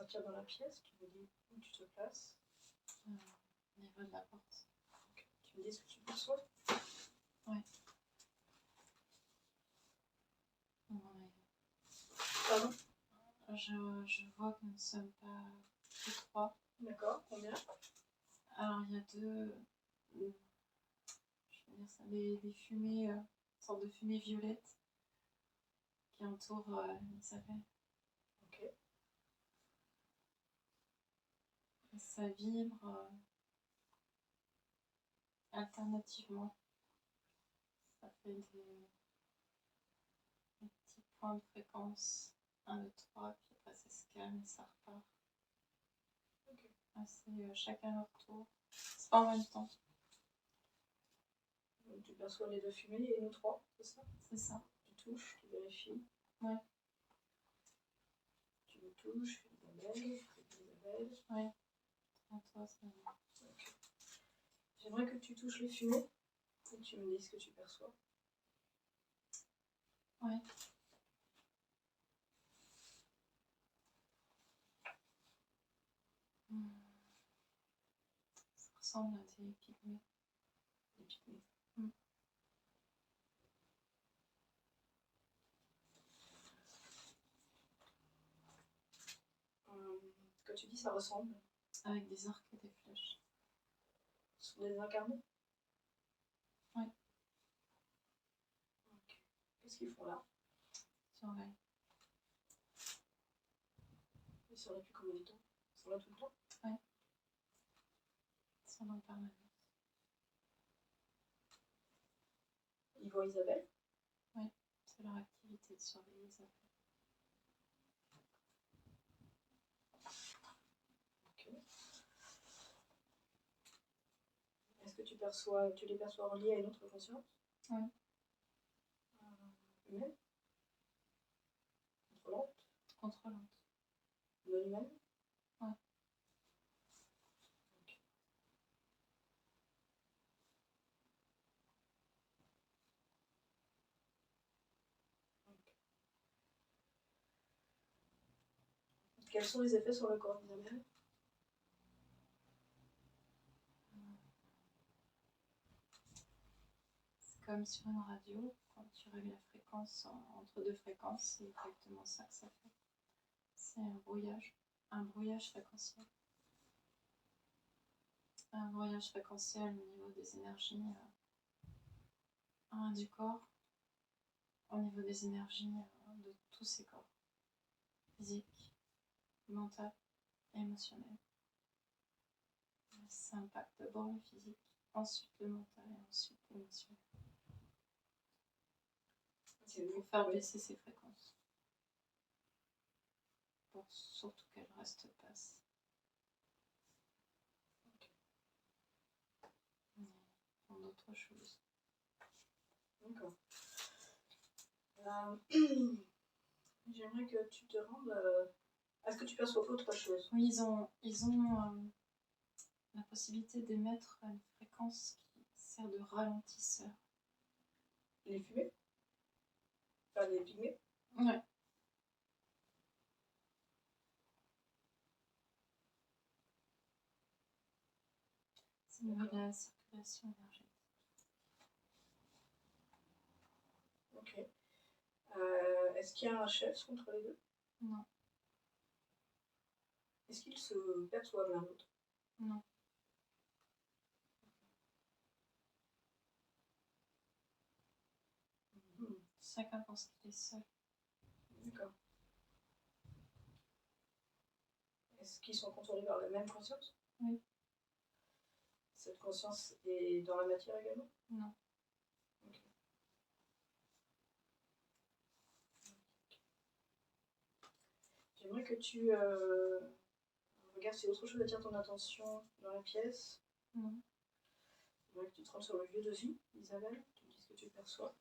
sortir dans la pièce, tu me dis où tu te places. Au niveau de la porte. Okay. Tu me dis ce que tu perçois. Ouais. Pardon? Je vois que nous ne sommes pas que 3. D'accord, combien? Alors il y a 2, je vais dire ça, des fumées, une sorte de fumée violette qui entoure Isabelle. Ok. Et ça vibre alternativement. Ça fait des petits points de fréquence. 1, 2, 3, puis après ça se calme et ça repart. Okay. C'est chacun leur tour. C'est pas en même temps. Donc, tu perçois les 2 fumées et nous 3, c'est ça? C'est ça. Tu touches, tu vérifies. Ouais. Tu me touches, Isabelle. Ouais. À toi, c'est bon. Okay. J'aimerais que tu touches les fumées et que tu me dises ce que tu perçois. Ouais. Ça ressemble à des pygmées. Des pygmées. Quand tu dis ça ressemble. Avec des arcs et des flèches. Ce sont des incarnés? Ouais. Okay. Qu'est-ce qu'ils font là? Surveille. Ils sont là depuis combien de temps? Ils sont là tout le temps? Ouais. Ils sont en permanence. Ils voient Isabelle? Ouais, c'est leur activité de surveiller Isabelle. Ok. Est-ce que tu les perçois reliés à une autre conscience? Oui. Humaine? Contrôlante? Contrôlante. Non humaine? Ouais. Okay. Okay. Quels sont les effets sur le corps d'Isabelle? C'est comme sur une radio, quand tu règles la fréquence entre 2 fréquences, c'est exactement ça que ça fait. C'est un brouillage fréquentiel. Un brouillage fréquentiel au niveau des énergies du corps, au niveau des énergies de tous ces corps, physique, mental et émotionnel. Ça impacte d'abord le physique, ensuite le mental et ensuite l'émotionnel. C'est pour faire baisser ces fréquences. Pour surtout qu'elles restent basses. Pour d'autres choses. D'accord. J'aimerais que tu te rendes. Est-ce que tu perçois autre chose? Oui, ils ont la possibilité d'émettre une fréquence qui sert de ralentisseur. Les fumées? Enfin, les pygmées? Ouais. C'est au niveau de la circulation énergétique. Ok. Est-ce qu'il y a un chef entre les deux? Non. Est-ce qu'ils se perçoivent l'un l'autre? Non. Chacun pense qu'il est seul. D'accord. Est-ce qu'ils sont contrôlés par la même conscience? Oui. Cette conscience est dans la matière également? Non. Okay. J'aimerais que tu regardes si autre chose attire ton attention dans la pièce. Non. J'aimerais que tu te rendes sur le lieu de vie, Isabelle. Tu me dis ce que tu perçois.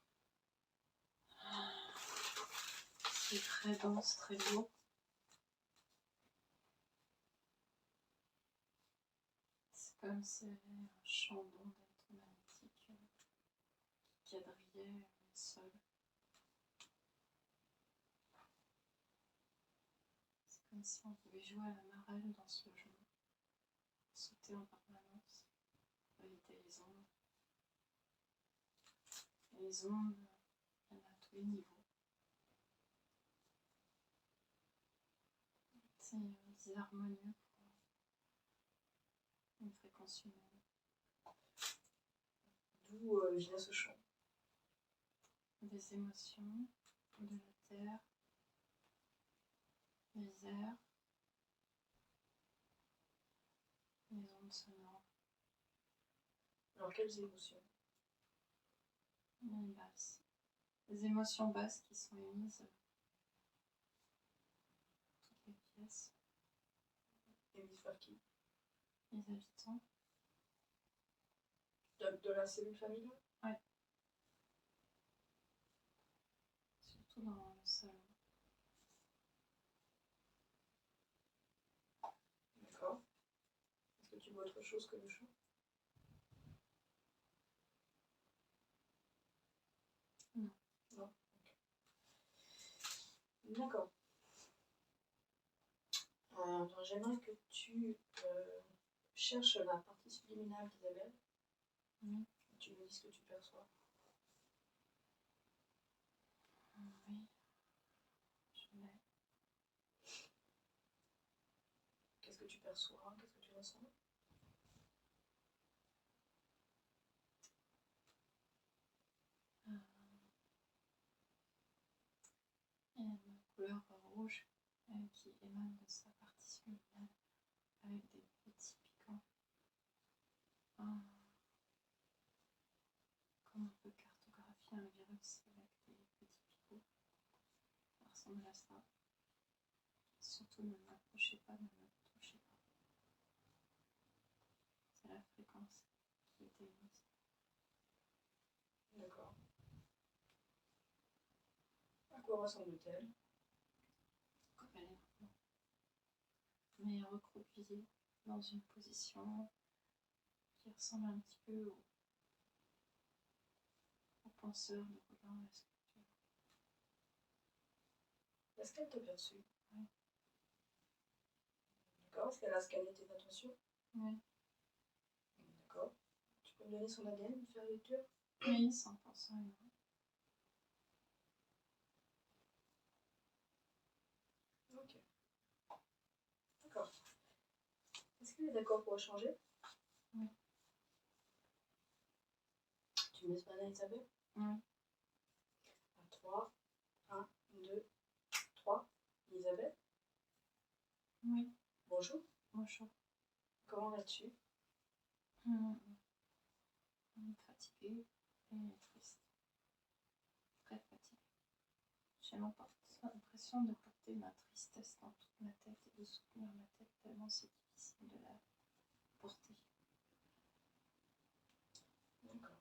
C'est très dense, très lourd. C'est comme si il y avait un champ d'ondes électromagnétiques qui quadrillait le sol. C'est comme si on pouvait jouer à la marelle dans ce logement, sauter en permanence, éviter les ombres. Et les ombres, il y en a à tous les niveaux. C'est harmonieux pour une fréquence humaine. D'où vient ce chant? Des émotions, de la terre, les airs, les ondes sonores. Alors, quelles émotions? Les basses. Les émotions basses qui sont émises dans toutes les pièces. Émises par qui? Les habitants. De la cellule familiale? Ouais. Surtout dans le salon. D'accord. Est-ce que tu vois autre chose que le chant? Non. Non. D'accord. Alors, j'aimerais que tu cherches la partie subliminale d'Isabelle. Oui. Tu me dis ce que tu perçois. Oui. Je l'ai. Qu'est-ce que tu perçois? Qu'est-ce que tu ressens? Il y a une couleur rouge qui émane de sa partie subliminale avec des petits piquants. Comme on peut cartographier un virus avec des petits picots. Ça ressemble à ça. Surtout ne m'approchez pas, ne me touchez pas. C'est la fréquence qui est émise. D'accord. À quoi ressemble-t-elle? Comme elle est maintenant. Mais recroquevillée dans une position qui ressemble un petit peu au penseur de Rodin de la sculpture. Est-ce qu'elle t'a perçu? Oui. D'accord. Est-ce qu'elle a scanné tes intentions? Oui. D'accord. Tu peux me donner son ADN, me faire lecture? Oui, 100% humain. Ok. D'accord. Est-ce qu'elle est d'accord pour échanger? Oui. Tu me laisses parler à Isabelle? Oui. À 3. 1, 2, 3. Isabelle? Oui. Bonjour. Bonjour. Comment vas-tu? Fatiguée et triste. Très fatiguée. J'ai l'impression de porter ma tristesse dans toute ma tête et de soutenir ma tête tellement c'est difficile de la porter. D'accord.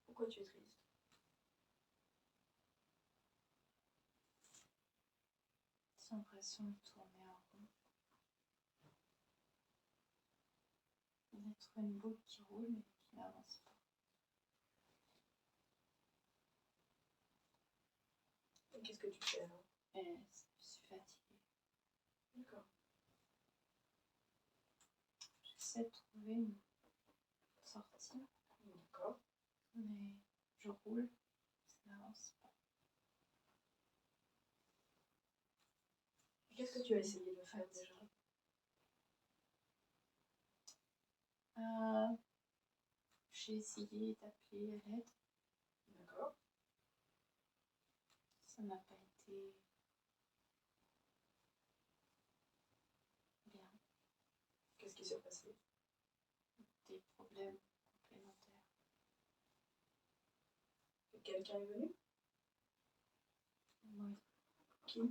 Pourquoi tu es triste? J'ai l'impression de tourner en rond. D'être une boule qui roule mais qui n'avance pas. Et qu'est-ce que tu fais alors? Et je suis fatiguée. D'accord. J'essaie de trouver une sortie, D'accord. mais je roule, ça n'avance pas. Qu'est-ce que tu as essayé de faire déjà? J'ai essayé d'appeler à l'aide. D'accord. Ça n'a pas été bien. Qu'est-ce qui s'est passé? Des problèmes complémentaires. Quelqu'un est venu? Oui. Qui?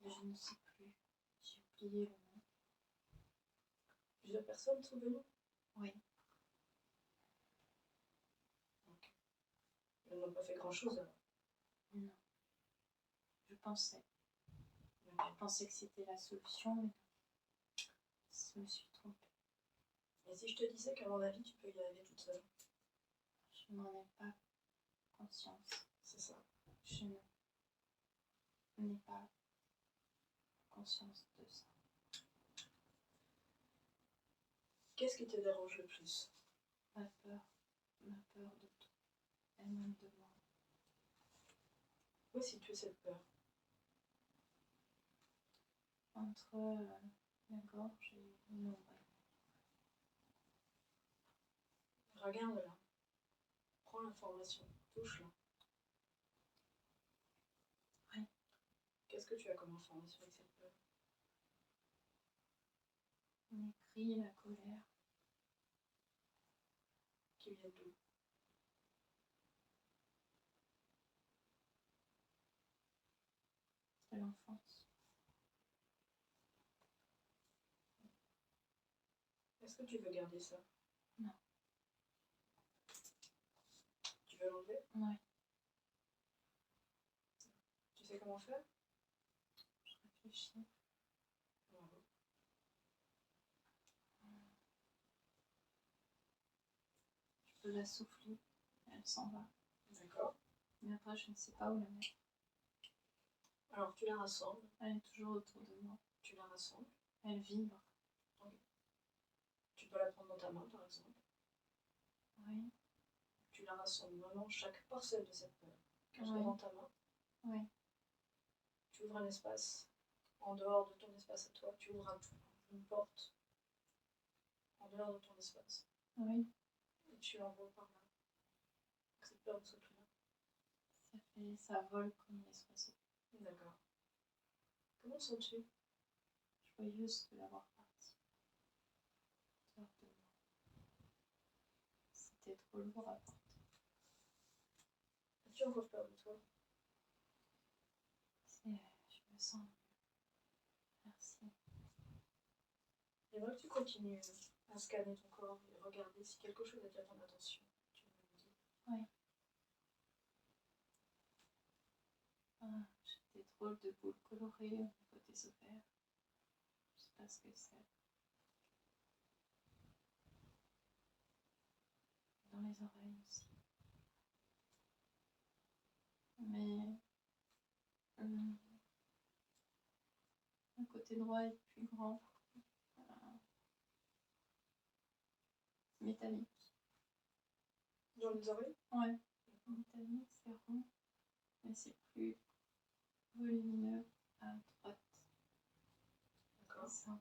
Je ne sais plus. J'ai oublié le nom. Plusieurs personnes sont venues? Oui. Ok. Elles n'ont pas fait grand-chose alors? Non. Je pensais. Ok. Je pensais que c'était la solution, mais je me suis trompée. Et si je te disais qu'à mon avis, tu peux y arriver toute seule? Je n'en ai pas conscience. C'est ça. Je n'ai pas conscience de ça. Qu'est-ce qui te dérange le plus? Ma peur de tout, et même de moi. Où est située cette peur? Entre la gorge et l'ombre. Regarde là. Prends l'information. Touche là. Oui. Qu'est-ce que tu as comme information avec cette peur? Les cris, la colère. Qui vient d'où? De l'enfance. Est-ce que tu veux garder ça? Non. Tu veux l'enlever? Ouais. Tu sais comment faire? Je réfléchis. Bravo. Je peux la souffler, elle s'en va. D'accord. Mais après, je ne sais pas où la mettre. Alors tu la rassembles. Elle est toujours autour de moi. Tu la rassembles. Elle vibre. Tu peux la prendre dans ta main par exemple. Oui. Tu la rassembles vraiment chaque parcelle de cette peur. Quand tu Oui. es dans ta main. Oui. Tu ouvres un espace en dehors de ton espace à toi. Tu ouvres une porte en dehors de ton espace. Oui. Et tu l'envoies par là. Que cette peur ne soit plus là. Ça vole comme les oiseaux. D'accord. Comment sens-tu? Joyeuse de l'avoir partie. Hors de moi. C'était trop lourd à porter. As-tu encore peur de toi? Je me sens mieux. Merci. J'aimerais que tu continues à scanner ton corps et regarder si quelque chose attire ton attention. Tu me le dis. Oui. Ah, j'ai des drôles de boules colorées au niveau des ovaires. Je sais pas ce que c'est. Dans les oreilles aussi. Mais le côté droit est plus grand. Métallique. Dans les oreilles? Ouais. Métallique, c'est rond. Mais c'est plus volumineux à droite. D'accord. Ça.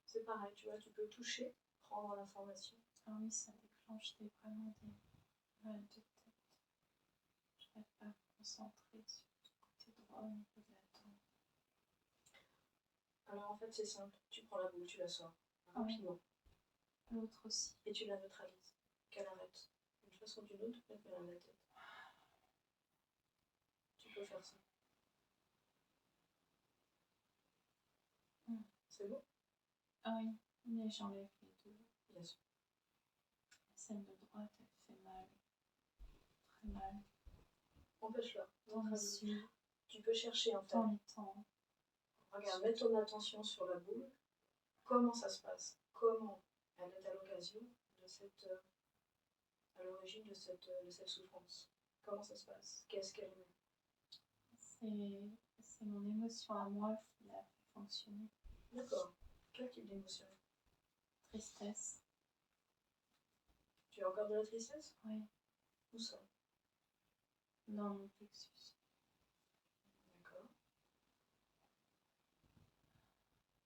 C'est pareil, tu vois, tu peux toucher, prendre l'information. Ah oui, ça déclenche vraiment des mal de tête. Je n'arrive pas à me concentrer sur le côté droit au niveau de la tempe. Alors en fait, c'est simple. Tu prends la boule, tu la sors rapidement. L'autre aussi. Et tu la neutralises. Qu'elle arrête. D'une façon ou d'une autre, mettre dans la tête. Tu peux faire ça. C'est bon? Ah oui, mais j'enlève les deux. Bien sûr. Celle de droite, elle fait mal. Très mal. Empêche-la. Dans les yeux. Tu peux chercher en fait. Dans les temps. Regarde, mets ton attention sur la boule. Comment ça se passe? Comment elle est à l'occasion de cette. À l'origine de cette souffrance? Comment ça se passe? Qu'est-ce qu'elle met? C'est mon émotion à moi qui l'a fait fonctionner. D'accord. Quel type d'émotion? Tristesse. Tu as encore de la tristesse? Oui. Où ça? Dans mon plexus. D'accord.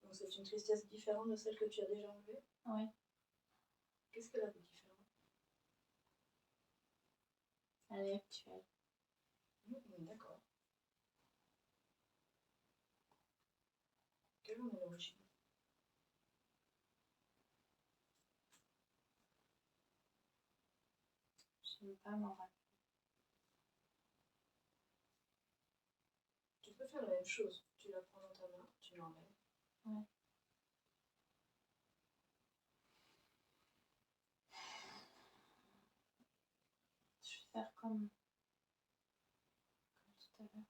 Donc c'est une tristesse différente de celle que tu as déjà enlevée? Oui. Qu'est-ce qu'elle a de différent? Elle est actuelle. D'accord. Quelle en est l'origine? Je ne veux pas m'en rappeler. Tu peux faire la même chose. Tu la prends dans ta main, tu l'enlèves. Ouais. Je vais faire comme tout à l'heure.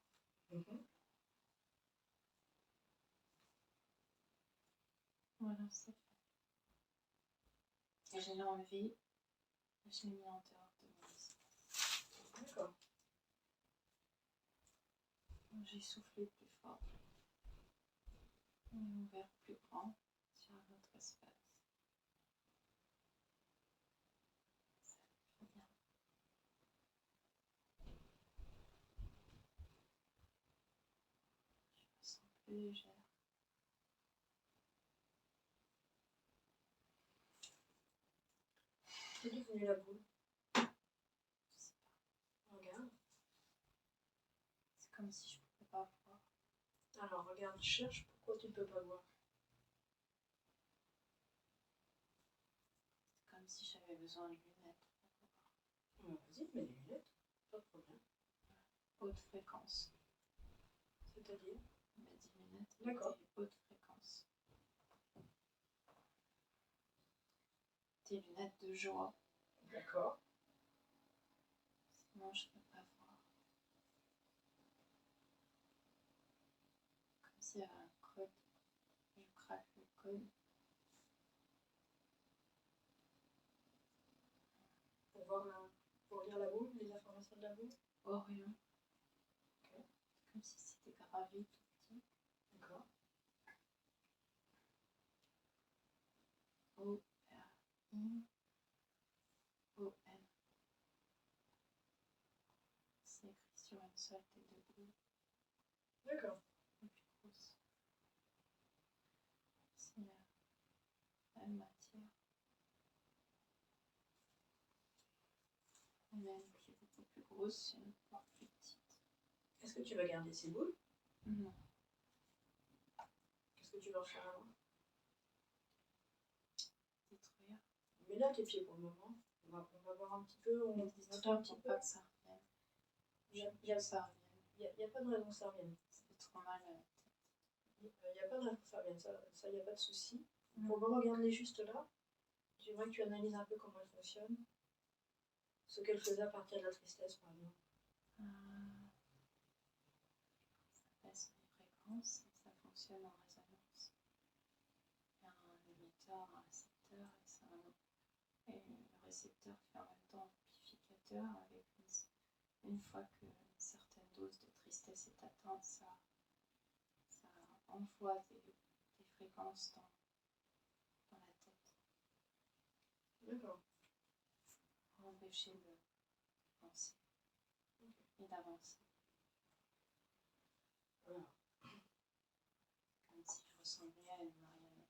Voilà, c'est fait. Et je l'ai enlevé. Je l'ai mis en dehors de mon espace. D'accord. J'ai soufflé plus fort. Et ouvert plus grand sur un autre espace. Ça fait bien. Je me sens plus légère. T'es devenue la boule. Je sais pas. Regarde. C'est comme si je pouvais pas voir. Alors regarde, cherche pourquoi tu ne peux pas voir. C'est comme si j'avais besoin de lunettes pour voir. Vas-y, mets des lunettes, pas de problème. Haute fréquence. C'est-à-dire? On m'a dit lunettes. D'accord. Haute fréquence. Des lunettes de joie. D'accord. Sinon, je ne peux pas voir. Comme s'il y avait un code. Je craque le code. Pour lire la boule, les informations de la boule. Orion. Ok. C'est comme si c'était gravé tout petit. D'accord. O-R-I-O-N. C'est écrit sur une seule tête de boule. D'accord. La plus grosse. C'est la même matière. Il y en a une qui est beaucoup plus grosse et une beaucoup plus petite. Est-ce que tu vas garder ces boules? Non. Qu'est-ce que tu vas en faire alors? Détruire. Mets là tes pieds pour le moment. On va voir un petit peu. On va Détruire un petit pour peu. pas que ça revienne. Il n'y a, Ça revienne. y a pas de raison que ça revienne. Ça fait trop mal à la tête. Il n'y a pas de raison que ça revienne. Ça, il n'y a pas de souci. Pour le moment, regarde-les juste là. J'aimerais que tu analyses un peu comment elles fonctionnent. Ce qu'elles faisaient à partir de la tristesse, par exemple. Ça baisse les fréquences et ça fonctionne en résonance. Il y a un émetteur, un récepteur et le récepteur fait en même temps amplificateur avec une fois qu'une certaine dose de tristesse est atteinte, ça envoie des fréquences dans la tête. D'accord. Pour empêcher de penser et d'avancer. Voilà. Comme si je ressemblais à une marionnette.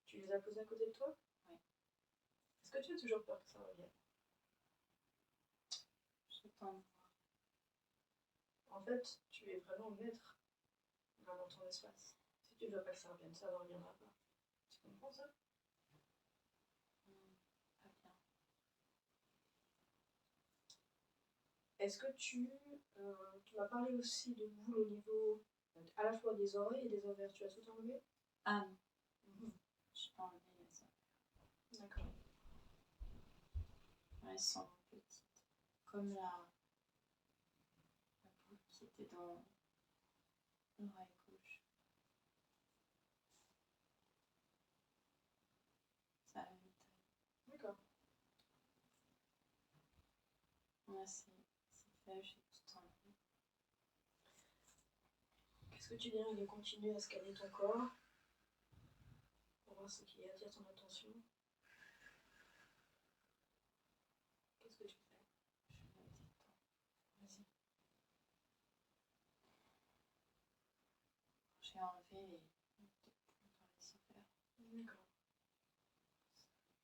Tu les as posés à côté de toi? Oui. Est-ce que tu as toujours peur que ça revienne? Je tends de voir. En fait, tu es vraiment maître là dans ton espace. Si tu ne veux pas que ça revienne, ça ne reviendra pas. Tu comprends ça? Pas bien. Est-ce que tu m'as parlé aussi de boule au niveau à la fois des oreilles et des ovaires? Tu as tout enlevé? Ah non. Je peux enlever les oreilles. D'accord. Elles sont petites. Comme la boule qui était dans l'oreille gauche. Ça a la même taille. D'accord. Moi, c'est fait, j'ai tout enlevé. Qu'est-ce que tu dirais de continuer à scanner ton corps pour voir ce qui attire ton attention? Qu'est-ce que tu fais? Je me détends. Vas-y. J'ai enlevé les deux poules dans les ovaires. D'accord.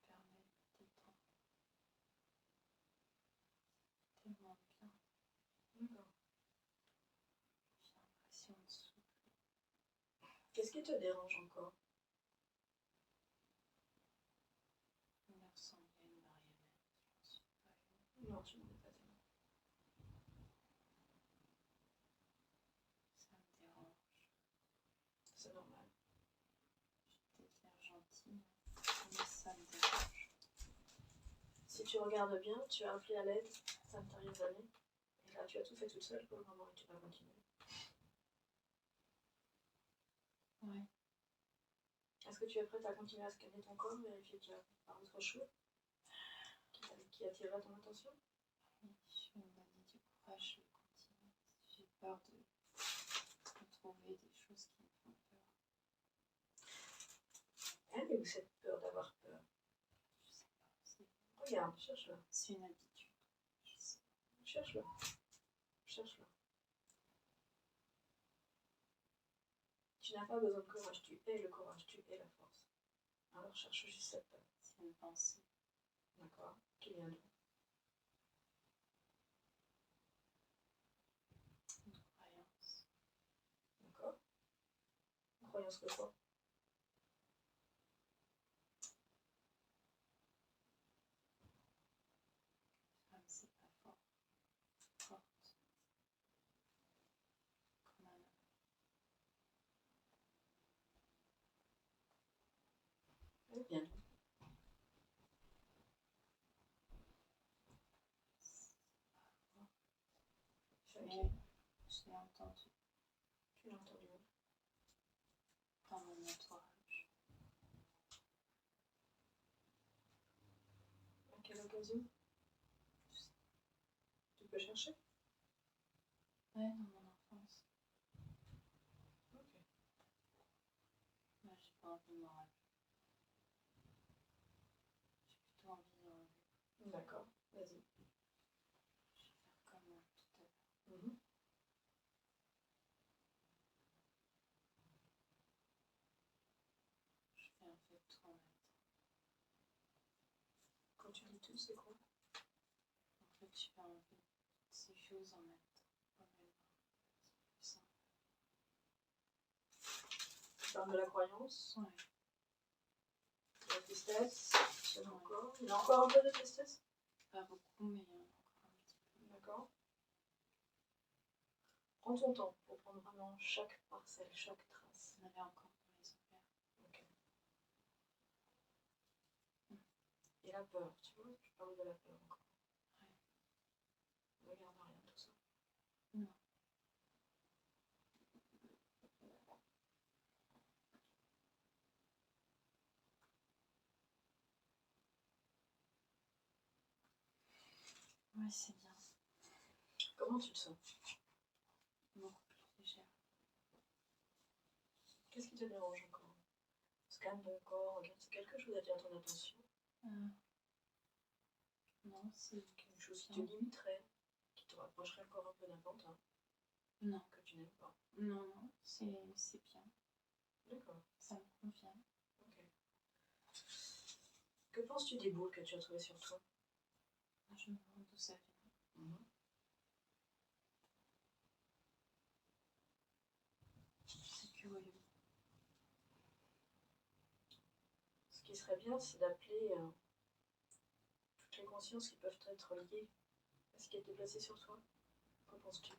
Ça me permet de me détendre. Tellement bien. D'accord. J'ai l'impression de souffler. Qu'est-ce qui te dérange encore? Il me ressemblait à une marionnette. Je ne suis pas une. Non, tu n'en es pas tellement. Ça me dérange. C'est normal. Je vais peut-être l'air gentille, mais ça me dérange. Si tu regardes bien, tu as appelé à l'aide ces dernières années. Et là, tu as tout fait toute seule pour le moment et tu vas continuer. Ouais. Est-ce que tu es prête à continuer à scanner ton corps, vérifier qu'il n'y a pas autre chose qui attirerait ton attention? Oui, je vais me donner du courage, je vais continuer. J'ai peur de trouver des choses qui me font peur. Elle est où cette peur d'avoir peur? Je sais pas. Regarde, cherche-la. C'est une habitude. Je sais pas. Cherche-la. Cherche-la. Tu n'as pas besoin de courage, tu es le courage, tu es la force. Alors cherche juste cette peur. C'est une pensée. D'accord? Qui vient d'où? Une croyance. D'accord? Une croyance de quoi? Femme, c'est pas fort. Forte. Comme un homme. Elle vient d'où? Mais je l'ai entendu Tu l'as entendu où? dans mon entourage. À quelle occasion? Tu peux chercher? Ouais, dans mon enfance. Ok. Moi, j'ai pas envie de m'en rappeler. J'ai plutôt envie de l'enlever. D'accord, vas-y. Je vais faire comme tout à l'heure. Mhm. Je fais en fait tout en même temps. Quand tu dis tout, c'est quoi? En fait, je vais enlever toutes ces choses en même temps. Au même temps. C'est plus simple. Tu parles de la croyance, Ouais. de la tristesse, il y en a encore. Il y a encore un peu de tristesse? Pas beaucoup, mais il y en a encore un petit peu. D'accord. Prends ton temps pour prendre vraiment chaque parcelle, chaque trace. Il y en avait encore dans les ovaires. Ok. Et la peur, tu vois, tu parles de la peur encore. Ouais. Ne regarde rien, tout ça. Non. Ouais, c'est bien. Comment tu te sens? Beaucoup plus légère. Qu'est-ce qui te dérange encore? Scanne ton corps, regarde, c'est quelque chose à dire ton attention. Non, c'est Quelque chose qui te limiterait, qui te rapprocherait encore un peu d'un pantin. Non. Que tu n'aimes pas. Non, non, c'est bien. D'accord. Ça me convient. Ok. Que penses-tu des boules que tu as trouvées sur toi? Je me demande d'où ça vient. C'est curieux. Ce qui serait bien, c'est d'appeler toutes les consciences qui peuvent être liées à ce qui a été placé sur toi. Qu'en penses-tu?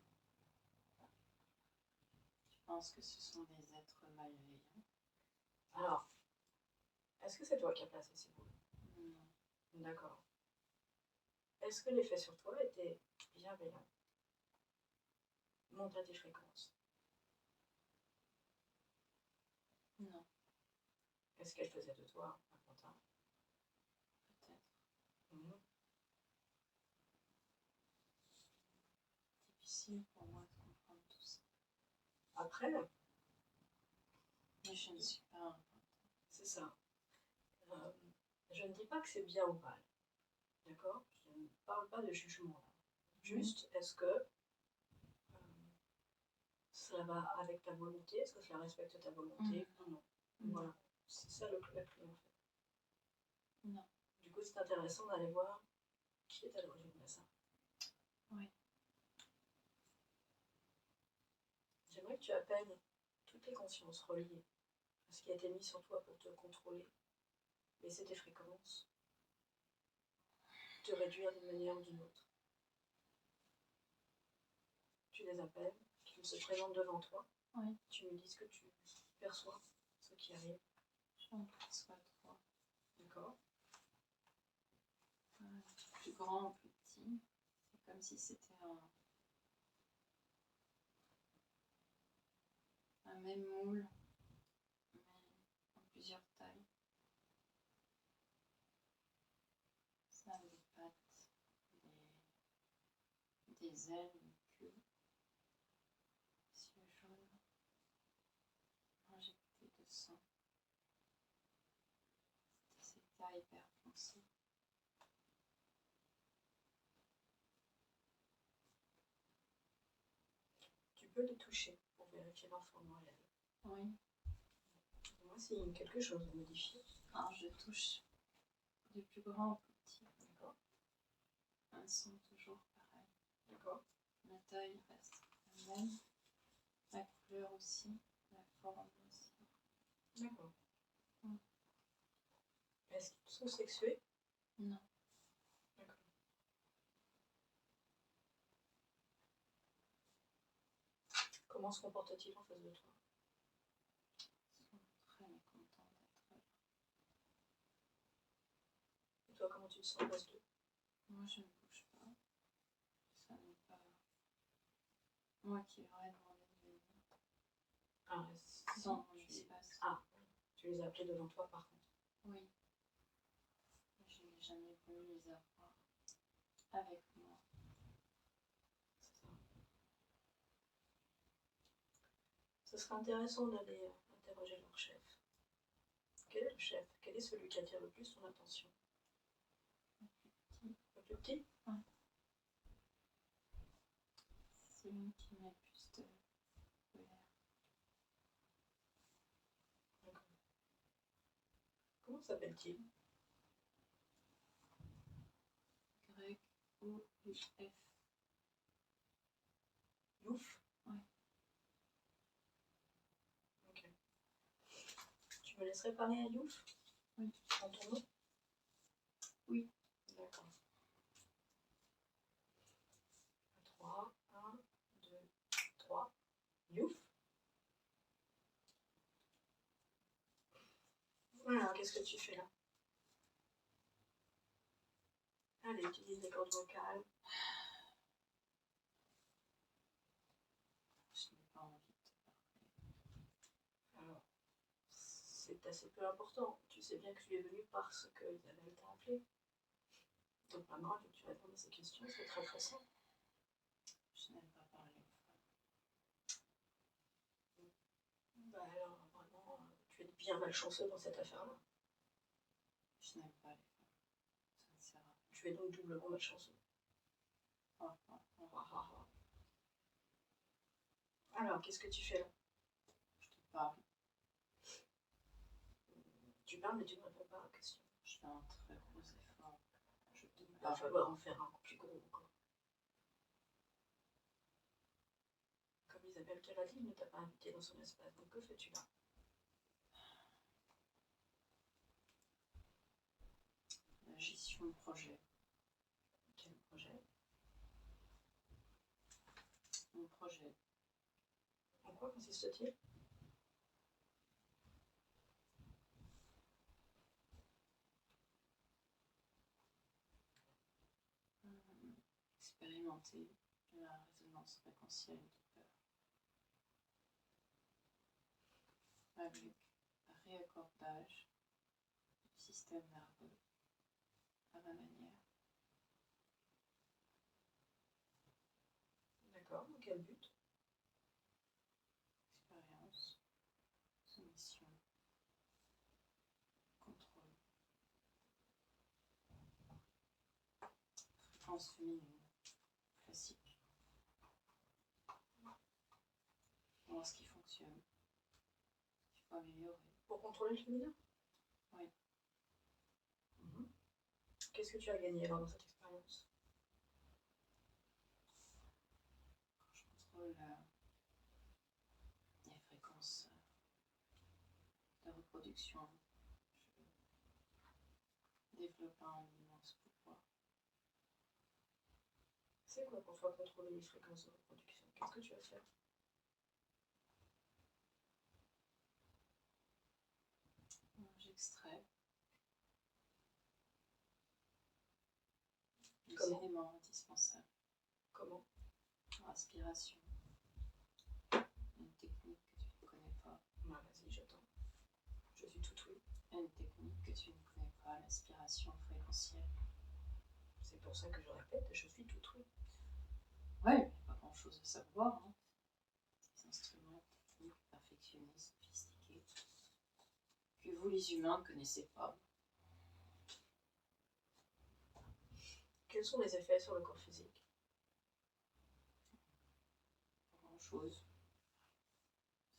Je pense que ce sont des êtres malveillants. Alors, est-ce que c'est toi qui as placé ces boules? Non. D'accord. Est-ce que l'effet sur toi était bienveillant? Monte à tes fréquences. Non. Est-ce qu'elle faisait de toi un pantin? Peut-être. Difficile pour moi de comprendre tout ça. Après, Mais je ne suis pas un pantin. c'est ça. Je ne dis pas que c'est bien ou mal. D'accord? Je ne parle pas de jugement là. Juste, est-ce que ça va avec ta volonté? Est-ce que cela respecte ta volonté ou non? Voilà. C'est ça la clé en fait. Non. Du coup, c'est intéressant d'aller voir qui est à l'origine de ça. Oui. J'aimerais que tu appelles toutes les consciences reliées à ce qui a été mis sur toi pour te contrôler, baisser tes fréquences, te réduire d'une manière ou d'une autre. Tu les appelles, qu'ils se présentent devant toi. Oui. Tu me dis ce que tu perçois, ce qui arrive. J'en perçois trois. D'accord. Plus grand ou plus petit. C'est comme si c'était un même moule, mais en plusieurs tailles. Ça a des pattes, des ailes, une queue. pas hyper foncé. Tu peux les toucher pour vérifier leur forme réelle. Oui. Moi, s'il y a quelque chose à modifier. Alors je touche du plus grand au plus petit. D'accord. Elles sont toujours pareilles. D'accord. La taille reste la même. La couleur aussi. La forme aussi. D'accord. Mm. Est-ce qu'ils sont sexués? Non. D'accord. Comment se comporte-t-il en face de toi? Ils sont très mécontents d'être là. Et toi, comment tu te sens en face d'eux? Moi je ne bouge pas. Ça n'est pas moi qui leur ai demandé de venir. Ah, Dans mon espace. Ah, tu les as appelés devant toi par contre. Oui. Je n'ai jamais voulu les avoir avec moi. C'est ça. Ce serait intéressant d'aller interroger leur chef. Quel est le chef? Quel est celui qui attire le plus ton attention? Le plus petit? Ouais. C'est celui qui met le plus de l'air. D'accord. Comment s'appelle-t-il? G-O-U-F. Youf? Ouais. Ok. Tu me laisserais parler à Youf? Oui. En ton nom? Oui. D'accord. 3, 1, 2, 3. Youf? Alors, qu'est-ce que tu fais là? Allez, utilise des cordes vocales. Je n'ai pas envie de te parler. Alors, c'est assez peu important. Tu sais bien que tu es venu parce que Isabelle t'a appelé. Donc maintenant, il faut que tu répondes à ces questions. C'est très très simple. Je n'aime pas parler aux femmes. Bah alors, vraiment, tu es bien malchanceux dans cette affaire-là. Je n'aime pas les femmes. Ça ne sert à rien. Tu es donc doublement malchanceux. Ah, ah, ah. Ah, ah, ah. Alors, qu'est-ce que tu fais là? Je te parle. Tu parles, mais tu ne réponds pas à la question. Je fais un très gros effort. Je te Il va parle. falloir en faire un plus gros encore. Comme Isabelle te l'a dit, il ne t'a pas invité dans son espace. Donc que fais-tu là? La gestion de projet. Quel projet? Mon projet. En quoi consiste-t-il? Expérimenter la résonance fréquentielle du cœur. Avec réaccordage du système nerveux à ma manière. D'accord, dans quel but? Expérience, soumission, contrôle. Fréquence féminine, classique. Voir ce qui fonctionne, ce qu'il faut améliorer. Pour contrôler le féminin? Oui. Qu'est-ce que tu as gagné alors dans cette expérience? Quand je contrôle les fréquences de reproduction, je développe un immense pouvoir. C'est quoi pour toi contrôler les fréquences de reproduction? Qu'est-ce que tu vas faire? J'extrais les Comment? éléments indispensables. Comment? Respiration, une technique que tu ne connais pas. Bah, vas-y, j'attends. Je suis tout oui. Une technique que tu ne connais pas, l'aspiration fréquentielle. C'est pour ça que je répète, je suis tout oui. Ouais, mais pas grand chose à savoir. Hein. Des instruments techniques perfectionnés, sophistiqués, que vous les humains ne connaissez pas. Quels sont les effets sur le corps physique? Pas grand-chose.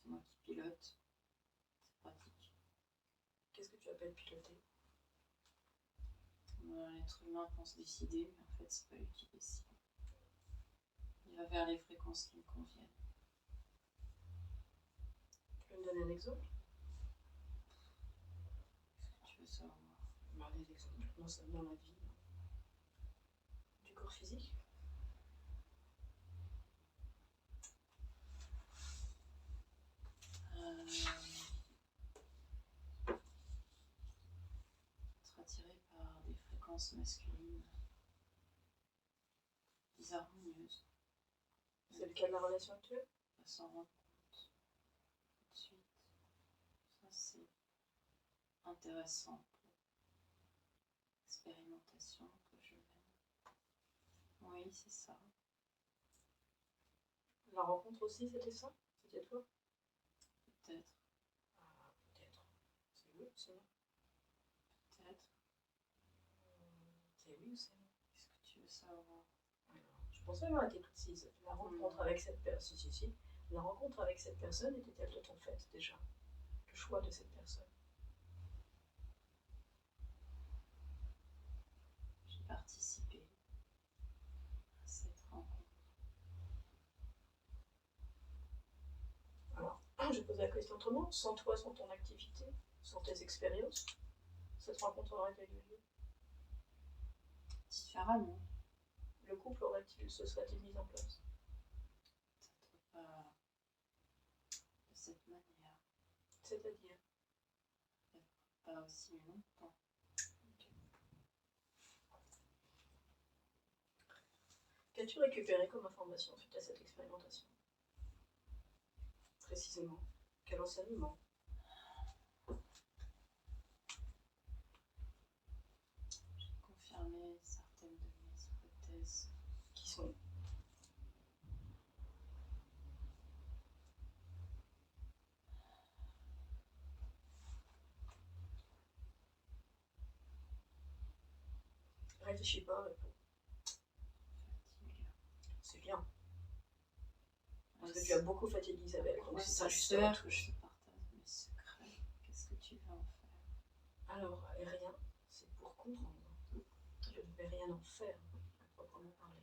C'est moi qui pilote. C'est pratique. Qu'est-ce que tu appelles piloter? L'être humain pense décider, mais en fait, c'est pas lui qui décide. Il va vers les fréquences qui me conviennent. Tu peux me donner un exemple? Qu'est-ce que tu veux savoir? Bah, des exemples dans la vie. Du corps physique? Être attiré par des fréquences masculines, des harmonieuses. C'est le cas de la relation actuelle? Pas s'en rendre compte tout de suite. Ça, c'est intéressant pour l'expérimentation que je mène. Oui, c'est ça. La rencontre aussi, c'était ça? C'était toi? Peut-être. Ah, peut-être. C'est oui ou c'est non? Peut-être. C'est oui ou c'est non? Qu'est-ce que tu veux savoir? Alors, je pensais avoir été précise. La rencontre avec cette personne, si. La rencontre avec cette personne était-elle de ton fait déjà? Le choix de cette personne? J'ai participé à cette rencontre. Alors, je pose la question autrement. Sans toi, sans ton activité, sans tes expériences, cette rencontre aurait-elle eu lieu? Différemment. Le couple aurait-il se serait-il mis en place? Peut-être pas de cette manière. C'est-à-dire? Pas aussi longtemps. Qu'as-tu récupéré comme information suite à cette expérimentation? Précisément, quel enseignement? J'ai confirmé certaines de mes hypothèses. Qui sont? Réfléchis pas, réponds. Fatigue. C'est bien. Parce que tu as beaucoup fatigué Isabelle, donc Ouais, c'est ça un juste sert retour. que je te partage mes secrets. Qu'est-ce que tu veux en faire? Alors, rien, c'est pour comprendre. Je ne vais rien en faire, à proprement parler.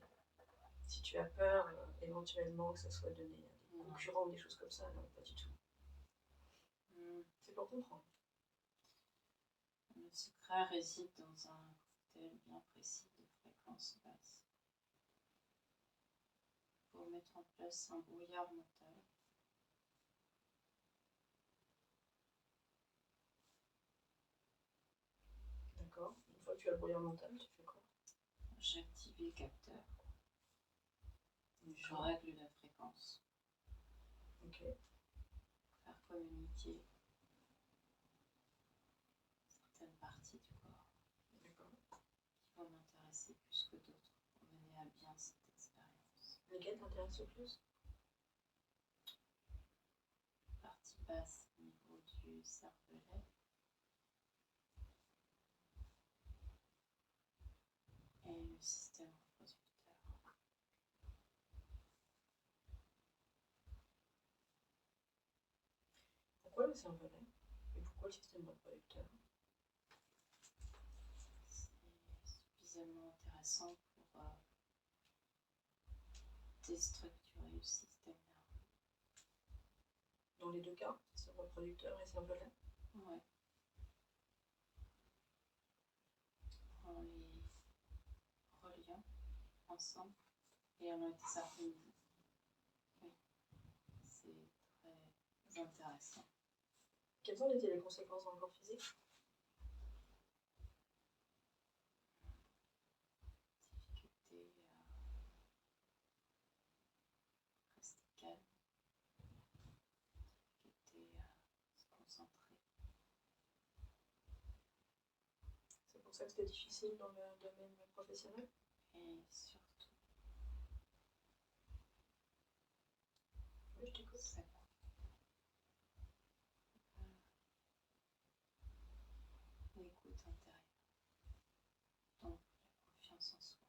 Si tu as peur, éventuellement, que ça soit donné à des concurrents ou des choses comme ça, non, pas du tout. C'est pour comprendre. Le secret réside dans un cocktail bien précis de fréquences basses. Pour mettre en place un brouillard mental, D'accord. Une fois que tu as le brouillard mental, tu fais quoi? j'ai activé le capteur. Je D'accord. règle la fréquence. Ok. Faire communiquer certaines parties du corps D'accord. qui vont m'intéresser plus que d'autres pour mener à bien cette expérience. Lesquels t'intéressent le plus? Partie basse au niveau du cervelet et le système reproducteur. Pourquoi le cervelet? Et pourquoi le système reproducteur? C'est suffisamment intéressant pour déstructurer le système nerveux. Dans les deux cas, système reproducteur et cervelet? Ouais. En les reliant ensemble et en les désharmonisant. Oui, c'est très intéressant. Quelles ont été les conséquences dans le corps physique? Difficulté à rester calme, difficulté à se concentrer. C'est pour ça que c'était difficile dans le domaine professionnel? Et surtout, Oui, je t'écoute. ça l'écoute intérieure. Donc, la confiance en soi.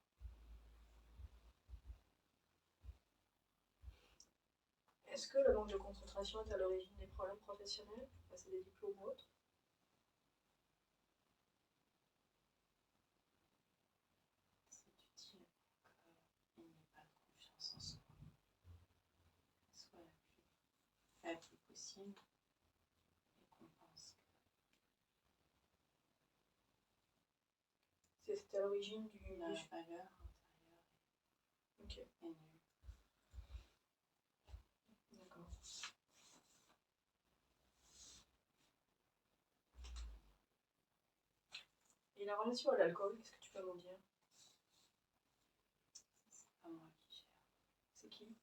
Est-ce que le manque de concentration est à l'origine des problèmes professionnels, passer des diplômes ou autres? C'est utile pour qu'il n'y ait pas de confiance en soi, qu'elle soit la plus faible possible et qu'on pense C'est à l'origine que la valeur intérieure Ok, est nulle. d'accord. Et la relation à l'alcool, qu'est-ce que tu peux m'en dire? C'est pas moi qui gère, C'est qui?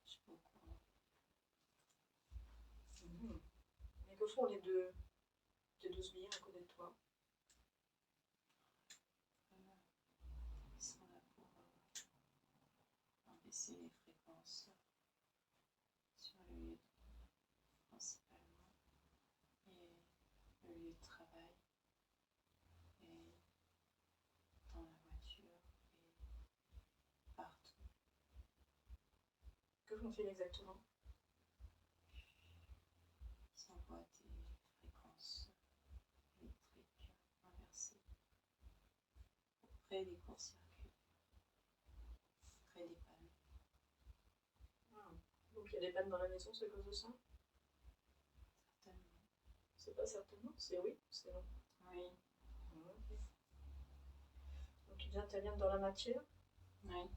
je suis pas au courant. Et que font les deux sbires à côté de toi? Ils sont là pour baisser les fréquences sur le lieu principalement et le lieu de travail et dans la voiture et partout. Que font-ils exactement? Ils envoient des fréquences électriques inversées pour créer des courts-circuits, créer des pannes. Donc il y a des pannes dans la maison, c'est à cause de ça? Certainement. C'est pas certainement, c'est oui, c'est non. Oui. Ok. Donc ils interviennent dans la matière? Oui.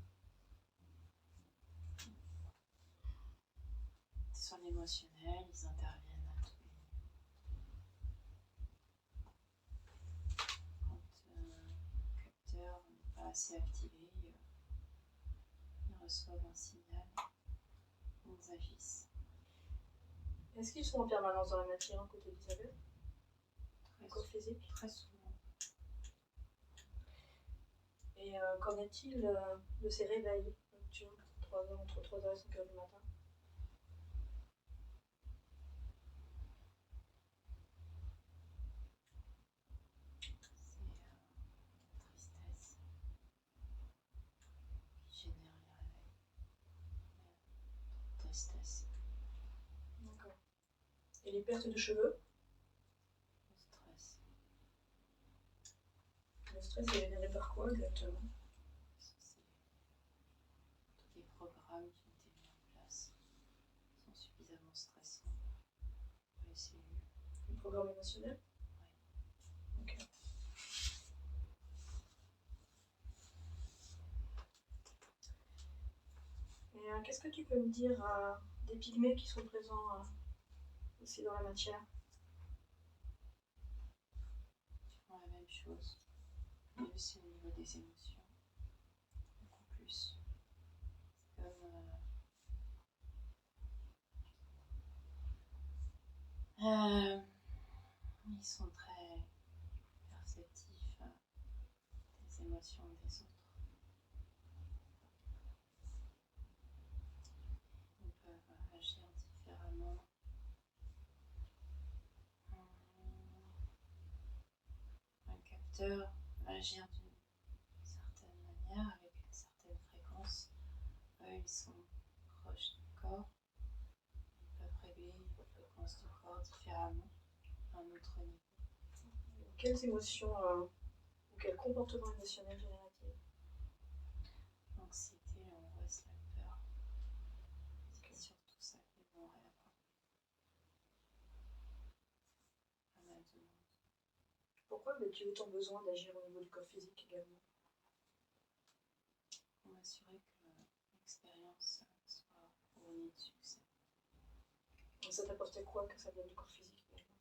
Sur l'émotionnel, ils interviennent à tous les niveaux. Quand le capteur n'est pas assez activé, ils reçoivent un signal, ils agissent. Est-ce qu'ils sont en permanence dans la matière à côté d'Isabelle? Corps physique? Très souvent. Et qu'en est-il de ces réveils nocturnes, entre 3h et 5h du matin? C'est la tristesse qui génère les réveils. Tristesse, D'accord. Et les pertes de cheveux? le stress. Le stress est généré par quoi exactement? C'est tous les programmes qui ont été mis en place sont suffisamment stressants pour les cellules. Le programme émotionnel? Oui. Ok. Et qu'est-ce que tu peux me dire des pygmées qui sont présents aussi dans la matière? Ils font la même chose, mais aussi au niveau des émotions, beaucoup plus. C'est comme ils sont très perceptifs des émotions des autres. Ils peuvent agir différemment. Un capteur va agir d'une certaine manière, avec une certaine fréquence. Eux, ils sont proches du corps. Ils peuvent régler la fréquence du corps différemment, à un autre niveau. Quelles émotions ou quel comportement émotionnel génératif? L'anxiété, l'angoisse, la peur. C'est surtout ça qu'ils vont réapprendre. Pas mal de monde. Pourquoi as-tu autant besoin d'agir au niveau du corps physique également? Pour m'assurer que l'expérience soit couronnée de succès. Donc ça t'apportait quoi que ça vienne du corps physique également?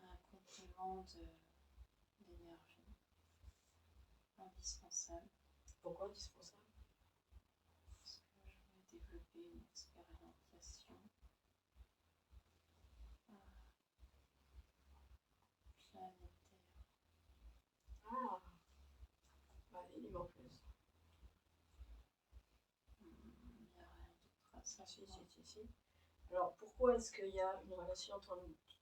Un complément d'énergie indispensable. Pourquoi indispensable? Parce que je voulais développer une expérimentation planétaire. Ah, bah dis-moi en plus. Il n'y a rien d'autre à ça. Si. Alors pourquoi est-ce qu'il y a une relation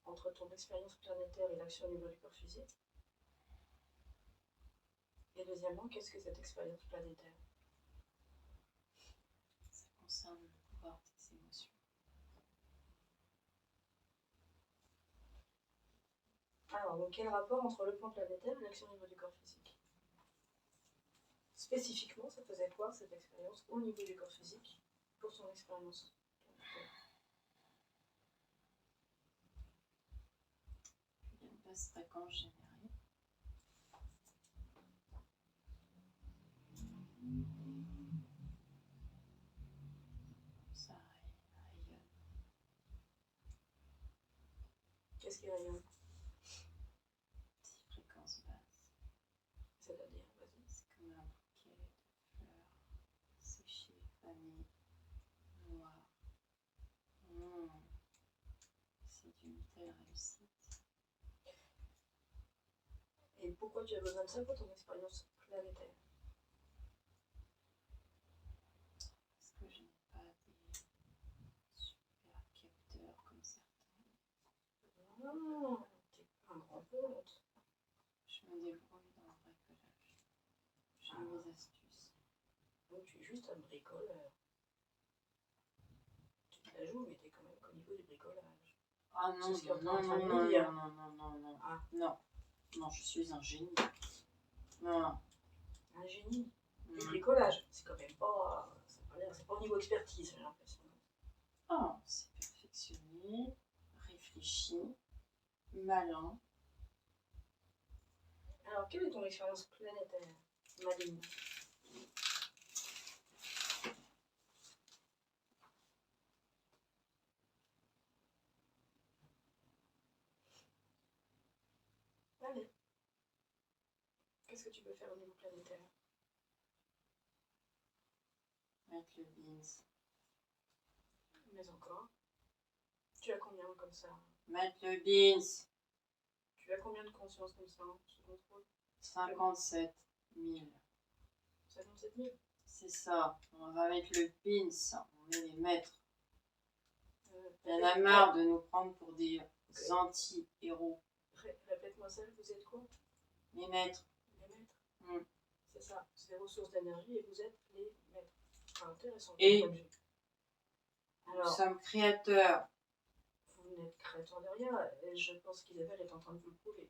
entre ton expérience planétaire et l'action au niveau du corps physique? Et deuxièmement, qu'est-ce que cette expérience planétaire? concerne le pouvoir des émotions. Alors, donc, quel rapport entre le plan planétaire et l'action au niveau du corps physique? Spécifiquement, ça faisait quoi cette expérience au niveau du corps physique pour son expérience? Il y a une basse fréquence générée. Ça rayonne. Qu'est-ce qui rayonne? Petite fréquence basse. C'est-à-dire, vas-y. C'est comme un bouquet de fleurs séchées, fanées, noires. C'est d'une telle réussite. Et pourquoi tu as besoin de ça pour ton expérience planétaire? Parce que je n'ai pas des super capteurs comme certains. Ah, t'es un grand ponte. Je me débrouille dans le bricolage. J'ai mes astuces. Donc tu es juste un bricoleur. Tu te la joues, mais t'es quand même qu'au niveau du bricolage. Ah non, C'est ce qu'on est non, en train de non, nous dire. non. Ah. Non, non, je suis un génie. Non. Un génie. Du bricolage, c'est quand même pas. C'est pas au niveau expertise, j'ai l'impression. Ah, c'est perfectionné, réfléchi, malin. Alors, quelle est ton expérience planétaire, Madeleine? Allez. Qu'est-ce que tu peux faire au niveau planétaire? Mettre le beans. Mais encore. Tu as combien comme ça? Mettre le beans. Tu as combien de conscience comme ça, sous contrôle? 57 000. 57 000. C'est ça. On va mettre le beans. On met les maîtres. Il y en a marre de nous prendre pour des anti-héros. Répète-moi ça, vous êtes quoi? Les maîtres. Les maîtres. Mm. C'est ça. C'est des ressources d'énergie et vous êtes les maîtres. Enfin, intéressant. Et alors, nous sommes créateurs. Vous n'êtes créateur de rien. Et je pense qu'Isabelle est en train de vous le prouver.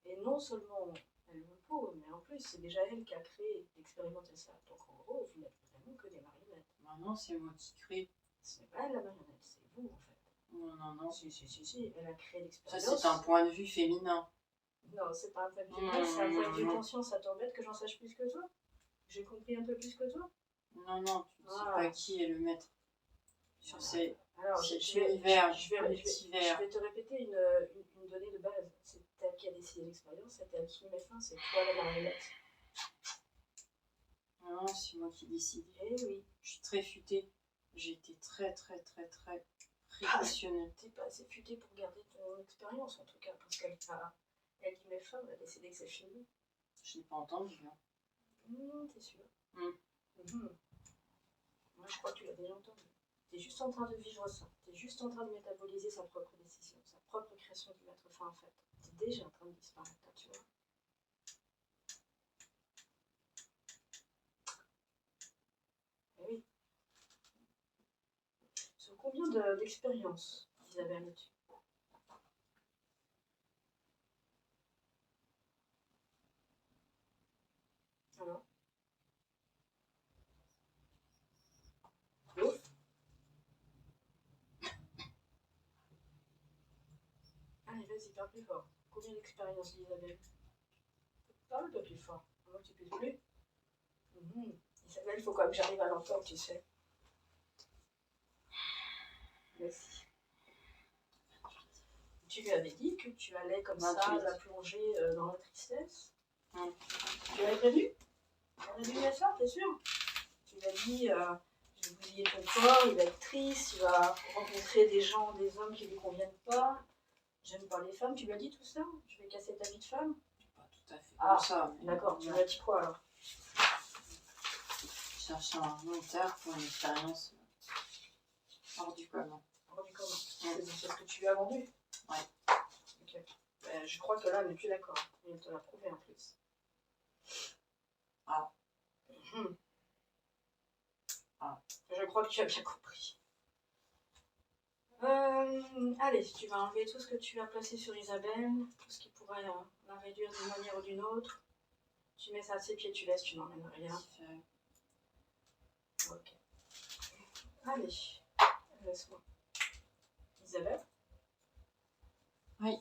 Et non seulement elle vous le prouve, mais en plus, c'est déjà elle qui a créé, expérimenté ça. Donc en gros, vous n'êtes vraiment que des marionnettes. Maintenant, c'est moi qui crée. Ce n'est pas elle la marionnette, c'est vous en fait. Non. Si, elle a créé Ça, l'expérience. c'est un point de vue féminin. Non, c'est pas un point de vue féminin, c'est un point de vue conscience. Ça t'embête que j'en sache plus que toi? J'ai compris un peu plus que toi? Non, tu ne sais pas qui est le maître. Sur cet univers, multivers. Je vais te répéter une donnée de base. C'est elle qui a décidé l'expérience, c'est elle qui met fin, c'est toi la marionnette. Non, c'est moi qui décide. Eh oui. Je suis très futée. J'ai été très précautionnée. T'es pas assez futée pour garder ton expérience en tout cas, parce qu'elle y met fin, elle a décidé que c'est fini. Je n'ai pas entendu. T'es sûr? Moi je crois que tu l'as déjà entendu. T'es juste en train de vivre ça. T'es juste en train de métaboliser sa propre décision, sa propre création de mettre fin en fait. T'es déjà en train de disparaître là, tu vois. Eh oui. Sur combien d'expériences, Isabelle, là-dessus? Alors? Ouf. Allez, vas-y, parle plus fort. Combien d'expériences, Isabelle? Parle un peu plus fort, avant que tu puisses plus. Isabelle, il faut quand même que j'arrive à l'entendre, tu sais. Merci. Tu lui avais dit que tu allais comme ça la plonger dans la tristesse. Tu l'avais prévu? Tu avais dit ça, t'es sûr? Tu lui as dit, je vais bousiller ton corps, il va être triste, il va rencontrer des gens, des hommes qui lui conviennent pas. J'aime pas les femmes, tu lui as dit tout ça? Je vais casser ta vie de femme? Pas tout à fait comme ça. D'accord, tu lui as dit quoi alors? Je cherche un menteur pour une expérience hors du commun. Hors du commun. C'est ce que tu lui as vendu? Ouais. Ok. Je crois que là, elle n'est plus d'accord. Et elle te l'a prouvé en plus. Ah. Ah. Je crois que tu as bien compris. Allez, tu vas enlever tout ce que tu as placé sur Isabelle, tout ce qui pourrait la réduire d'une manière ou d'une autre. Tu mets ça à ses pieds, tu laisses, tu n'emmènes rien. Ok. Allez, laisse-moi. Isabelle? Oui.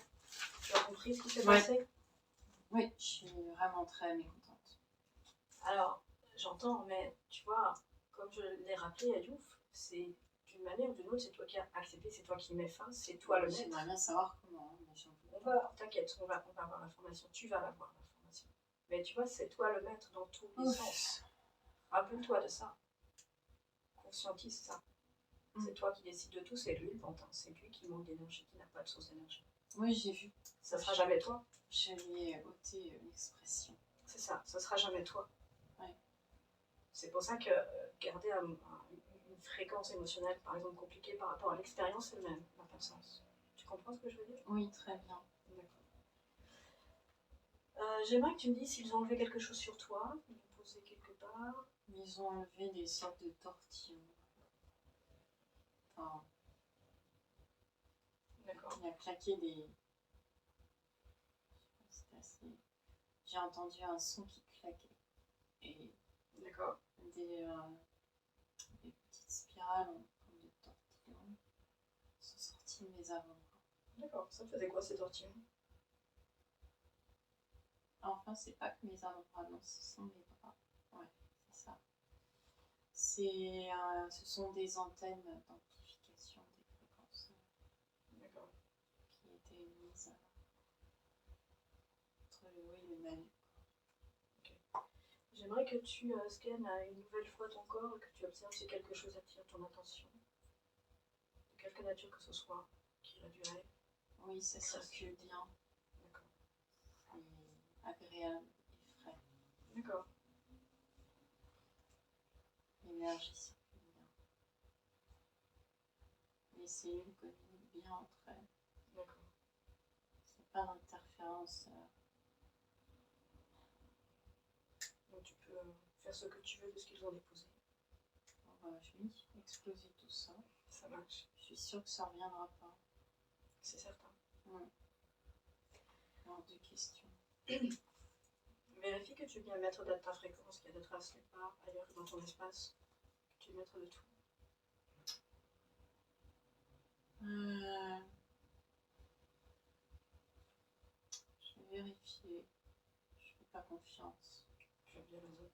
Tu as compris ce qui s'est passé? Oui, je suis vraiment très mécontente. Alors, j'entends, mais tu vois, comme je l'ai rappelé à Youf, c'est d'une manière ou d'une autre, c'est toi qui as accepté, c'est toi qui mets fin, c'est toi le maître. J'aimerais bien savoir comment, mais j'en peux pas. T'inquiète, on va avoir l'information, tu vas l'avoir l'information. Mais tu vois, c'est toi le maître dans tous les sens. Rappelle-toi de ça. Conscientise ça. C'est toi qui décides de tout, c'est lui le pantin, c'est lui qui manque d'énergie, qui n'a pas de source d'énergie. Oui, j'ai vu. Ça sera jamais toi. Je lui ai ôté l'expression. C'est ça, ça sera jamais toi. Ouais. C'est pour ça que garder une fréquence émotionnelle, par exemple, compliquée par rapport à l'expérience elle-même, n'a pas de sens. Tu comprends ce que je veux dire? Oui, très bien. D'accord. J'aimerais que tu me dises s'ils ont enlevé quelque chose sur toi, ils l'ont posé quelque part. Ils ont enlevé des sortes de tortillons. Enfin, d'accord. Il a claqué des... C'était assez... J'ai entendu un son qui claquait. Et d'accord. Des petites spirales en forme de tortillons sont sorties de mes avant-bras. D'accord, ça faisait quoi ces tortillons? Enfin, c'est pas que mes avant-bras, non, ce sont mes bras. Ouais, c'est ça. Ce sont des antennes d'amplification des fréquences d'accord. qui étaient mises entre le haut et le mal. Okay. J'aimerais que tu scannes une nouvelle fois ton corps et que tu observes si quelque chose attire ton attention. De quelque nature que ce soit, qui a duré. Oui, ça circule bien. D'accord. C'est agréable et frais. D'accord. L'énergie circule bien. Les cellules communiquent bien entre elles. D'accord. Il n'y a pas d'interférence. Donc tu peux faire ce que tu veux de ce qu'ils ont déposé. Bon, bah, je vais exploser tout ça. Ça marche. Je suis sûre que ça ne reviendra pas. C'est certain. Ouais. Alors, deux questions. Vérifie que tu viens mettre de ta fréquence, qu'il y a de traces nulle part ailleurs que dans ton espace. Que tu mettes de tout. Je vais vérifier. Je fais pas confiance. Tu as bien raison.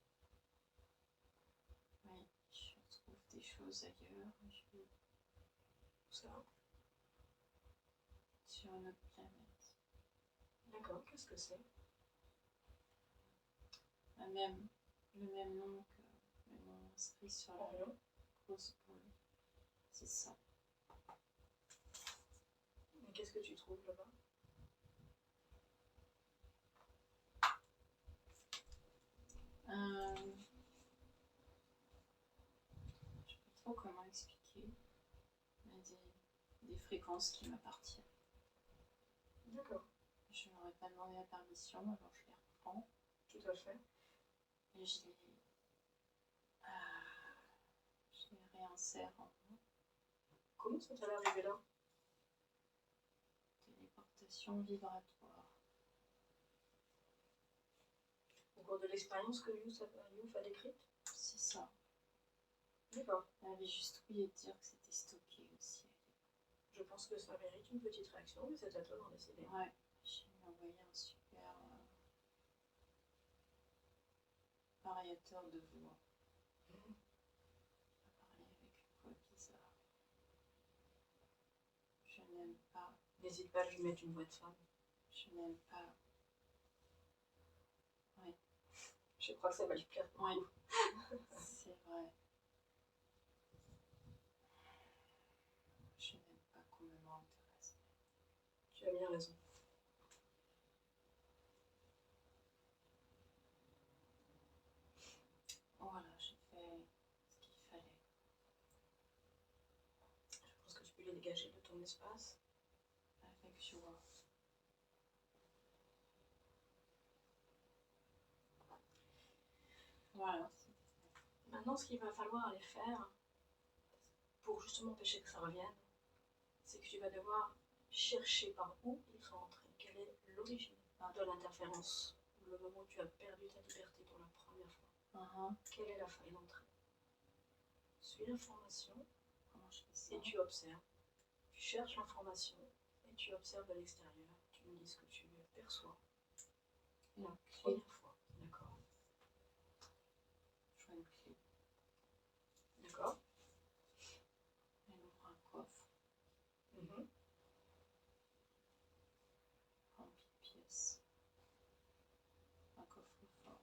Oui, je retrouve des choses ailleurs. Je vais... Ça. Sur une autre planète. D'accord, qu'est-ce que c'est? Le même nom que le nom inscrit sur la grosse boule. C'est ça. Et qu'est-ce que tu trouves là-bas? Je ne sais pas trop comment expliquer. Mais des fréquences qui m'appartiennent. D'accord. Je n'aurais pas demandé la permission, alors je les reprends. Tout à fait. Et je les réinsère en moi. Comment ça t'est arrivé là? Téléportation vibratoire. Au cours de l'expérience que Youf a décrite? C'est ça. D'accord. Elle avait juste oublié de dire que c'était stocké aussi. Je pense que ça mérite une petite réaction, mais c'est à toi d'en décider. Ouais, je lui ai envoyé un super variateur de voix. On va parler avec une voix bizarre. Je n'aime pas. N'hésite pas à lui mettre une voix de femme. Je n'aime pas. Oui. Je crois que ça va lui plaire. Oui. C'est vrai. Je n'aime pas qu'on me manque de respect. Tu as bien raison. Voilà, j'ai fait ce qu'il fallait. Je pense que tu peux les dégager de ton espace. Avec joie. Voilà. Maintenant, Maintenant, ce qu'il va falloir aller faire pour justement empêcher que ça revienne, c'est que tu vas devoir chercher par où ils sont entrés. Quelle est l'origine de l'interférence? Le moment où tu as perdu ta liberté pour la première fois. Quelle est la faille d'entrée? Suis l'information. Comment je fais ça? Et tu observes. Tu cherches l'information et tu observes de l'extérieur. Tu me dis ce que tu perçois. La première fois. D'accord. Je vois une clé. D'accord. Elle ouvre un coffre rempli de pièces. Un coffre fort.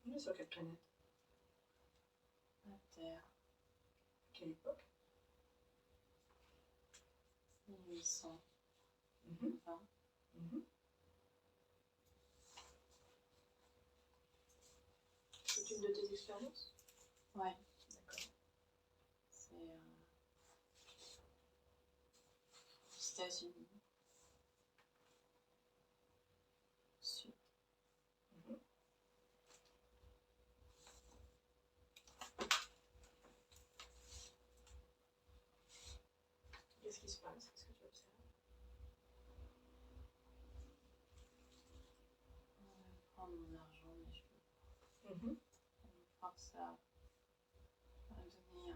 On est sur quelle planète? La Terre. Quelle époque? 1820. C'est une de tes expériences? Ouais. D'accord. C'est aux États-Unis. Sud. Qu'est-ce qui se passe? Qu'est-ce que tu observes? On va me prendre mon argent, mais je peux pas. Mhm. On me force à donner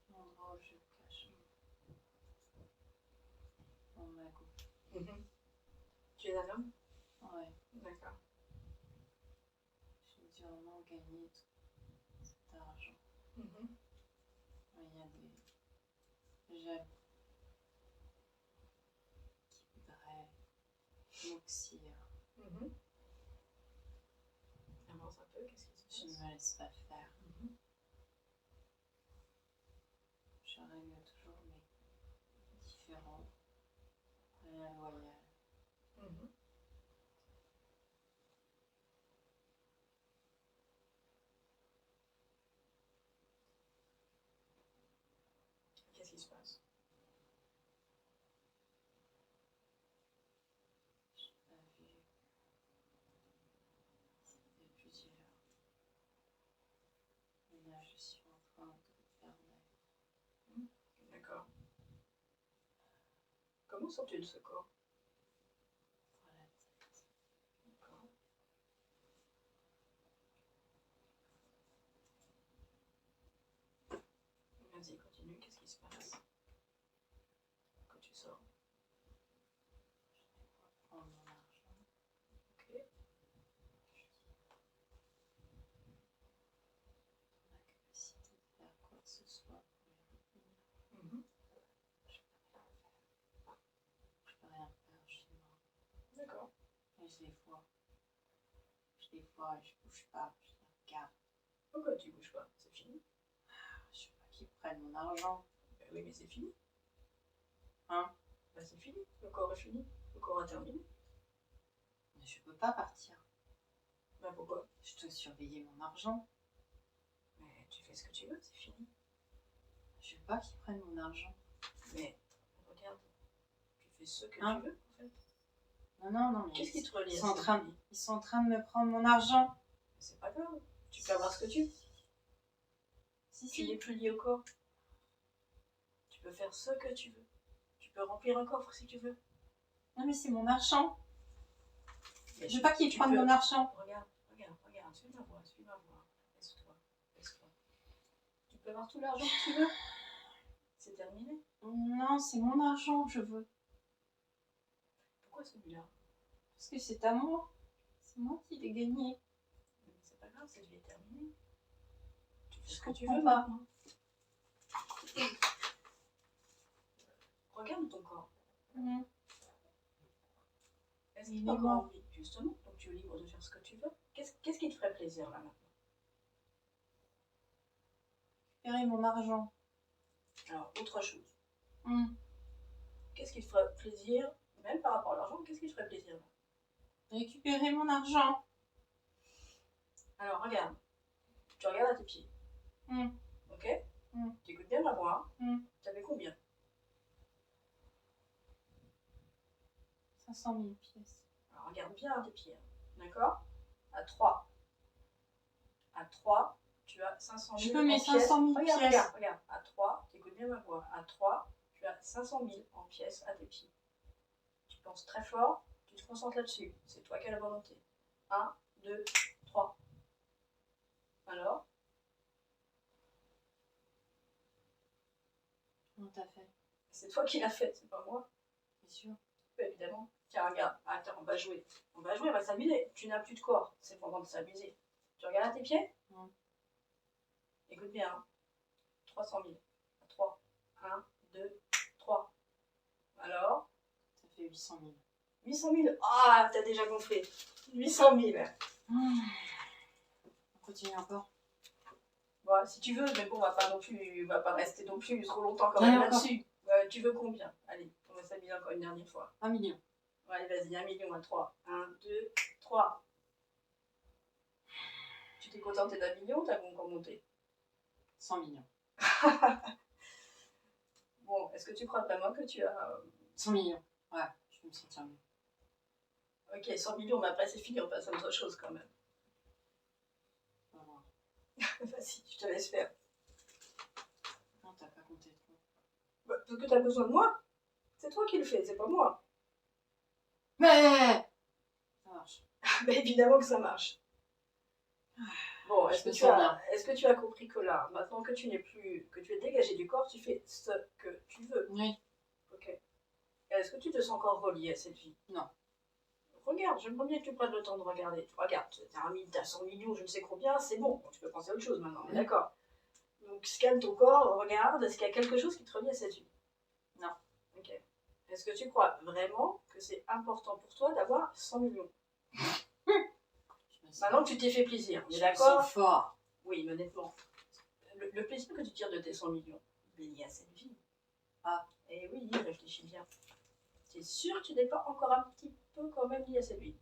un endroit où je cache mon magot. Mhm. Tu es un homme? Ouais. D'accord. J'ai dû vraiment gagner tout cet argent. Mhm. Il y a des jeunes qui voudraient m'oxyre. Mhm. Avance un peu, qu'est-ce qui se passe? Je ne me laisse pas faire. Mhm. Je règle toujours mes différends à la loyale. Mhm. Qu'est-ce qui se passe? Je n'ai pas vu. C'était plusieurs. Et là, je suis en train de faire naître. D'accord. Comment sors-tu de ce corps? Par la tête. D'accord. Vas-y, continue, qu'est-ce qui se passe quand tu sors? Je vais prendre mon argent. Ok. Je dis la capacité de faire quoi que ce soit pour les retenir. Mhm. Je peux rien faire. Je peux rien faire, je suis mort. D'accord. Et je les vois. Je les vois et je bouge pas. Je les regarde. Pourquoi tu bouges pas? C'est fini? Je veux pas qu'ils prennent mon argent. Ben oui, mais c'est fini. Hein? Ben c'est fini. Le corps est fini. Le corps a terminé. Mais je peux pas partir. Ben pourquoi? Je dois surveiller mon argent. Mais tu fais ce que tu veux, c'est fini. Je veux pas qu'ils prennent mon argent. Mais regarde, tu fais ce que Hein? tu veux en fait. Non, mais Qu'est-ce qui te relie ils à sont, cette vie? ils sont en train de me prendre mon argent. C'est pas grave. Tu peux avoir ce que tu veux. Tu n'es plus lié au corps. Tu peux faire ce que tu veux. Tu peux remplir un coffre si tu veux. Non, mais c'est mon argent. Mais Je veux pas qu'ils tu prennent peux- mon argent. Regarde. Suis ma voix. Laisse-toi. Tu peux avoir tout l'argent que tu veux. C'est terminé. Non, c'est mon argent que je veux. Pourquoi celui-là? Parce que c'est à moi. C'est moi qui l'ai gagné. Mais c'est pas grave, cette vie est terminée. Tu fais Je ce que tu comprends veux pas. maintenant. Regarde ton corps. Est-ce qu'il Il est encore mort. envie? Justement, donc tu es libre de faire ce que tu veux. Qu'est-ce qui te ferait plaisir là maintenant? Récupérer mon argent. Alors, autre chose. Hum. Qu'est-ce qui te ferait plaisir, même par rapport à l'argent, qu'est-ce qui te ferait plaisir là? Récupérer mon argent. Alors, regarde. Tu regardes à tes pieds. Ok? Tu écoutes bien ma voix. Tu avais combien? 500 000 pièces. Alors, regarde bien tes pieds. D'accord? À 3. À 3, tu as 500 000 Je peux mes en pièces. 500 000 pièces. Regarde. À 3, t'écoutes bien ma voix. À 3, tu as 500 000 en pièces à tes pieds. Tu penses très fort, tu te concentres là-dessus. C'est toi qui as la volonté. 1, 2, 3. Alors? Comment t'as fait? C'est toi qui l'as fait, c'est pas moi. Bien sûr. Oui, évidemment. Tiens, regarde. Attends, on va jouer. On va s'amuser. Tu n'as plus de corps. C'est le moment de s'amuser. Tu regardes à tes pieds? Écoute bien. Hein. 300 000. À 3. 1, 2, 3. Alors? Ça fait 800 000. 800 000. Ah, t'as déjà gonflé. 800 000. On continue encore. Bon, si tu veux, mais bon, on va pas rester non plus trop longtemps quand même là-dessus. Tu veux combien? Allez, on va s'amuser encore une dernière fois. 1 million. Allez, vas-y, 1 million à 3. 1, 2, 3. Tu t'es contenté d'1 million ou t'as encore monté? 100 millions. Bon, est-ce que tu crois vraiment que tu as... 100 millions. Ouais, je vais me sentir mieux. Ok, 100 millions, mais après c'est fini, on passe à autre chose quand même. Voilà. Vas-y, je te laisse faire. Non, t'as pas compté trop. Bah, parce que t'as besoin de moi. C'est toi qui le fais, c'est pas moi. Mais ça marche. Bah, évidemment que ça marche. Bon, est-ce que tu as compris que là, maintenant que tu n'es plus, que tu es dégagé du corps, tu fais ce que tu veux? Oui. Ok. Est-ce que tu te sens encore relié à cette vie? Non. Regarde, j'aimerais bien que tu prennes le temps de regarder. Tu regardes, t'as 100 millions, je ne sais combien, c'est bon. Tu peux penser à autre chose maintenant, on est d'accord. Donc scanne ton corps, regarde, est-ce qu'il y a quelque chose qui te relie à cette vie? Non. Ok. Est-ce que tu crois vraiment que c'est important pour toi d'avoir 100 millions? Maintenant que tu t'es fait plaisir, on est d'accord? Je fort. Oui, mais honnêtement, le plaisir que tu tires de tes 100 millions, il est lié à cette vie. Ah. Et oui, réfléchis bien. C'est sûr que tu n'es pas encore un petit peu quand même lié à cette vie.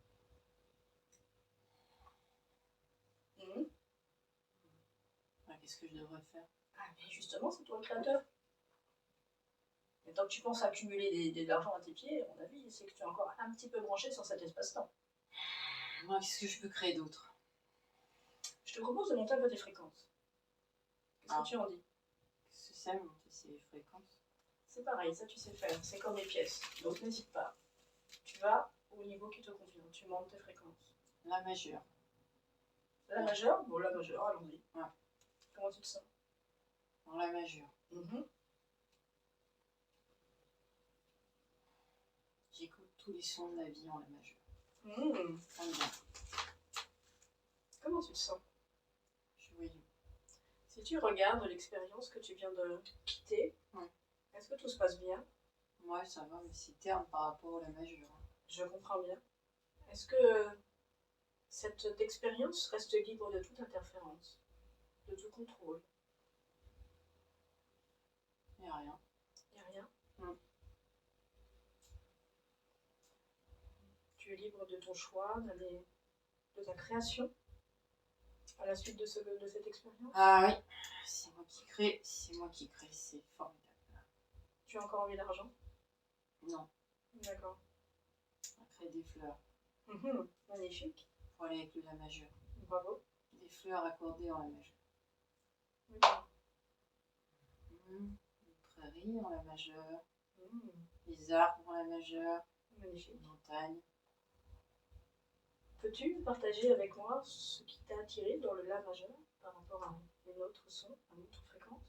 Qu'est-ce que je devrais faire? Ah, mais justement, c'est toi le créateur. Et tant que tu penses accumuler de l'argent à tes pieds, à mon avis, c'est que tu es encore un petit peu branché sur cet espace-temps. Moi, qu'est-ce que je peux créer d'autre? Je te propose de monter un peu tes fréquences. Qu'est-ce que tu en dis? Qu'est-ce que c'est monter ces fréquences? C'est pareil, ça tu sais faire. C'est comme les pièces. Donc n'hésite pas. Tu vas au niveau qui te convient. Tu montes tes fréquences. La majeure. La majeure? Bon, la majeure, allons-y. Ouais. Comment tu te sens? Dans la majeure. J'écoute tous les sons de la vie en la majeure. Comment tu te sens? Je suis joyeux. Si tu regardes l'expérience que tu viens de quitter, est-ce que tout se passe bien? Ouais, ça va, mais c'est terne par rapport à la majeure. Je comprends bien. Est-ce que cette expérience reste libre de toute interférence, de tout contrôle? Il n'y a rien. Il n'y a rien? Tu es libre de ton choix, de ta création à la suite de cette expérience? Ah oui, c'est moi qui crée, c'est formidable. Tu as encore envie d'argent? Non. D'accord. On a créé des fleurs. Magnifique. Pour aller avec la majeure. Bravo. Des fleurs accordées en la majeure. D'accord. Une prairie en la majeure. Des arbres en la majeure. Magnifique. Une montagne. Peux-tu partager avec moi ce qui t'a attiré dans le La majeur par rapport à une autre son, à une autre fréquence?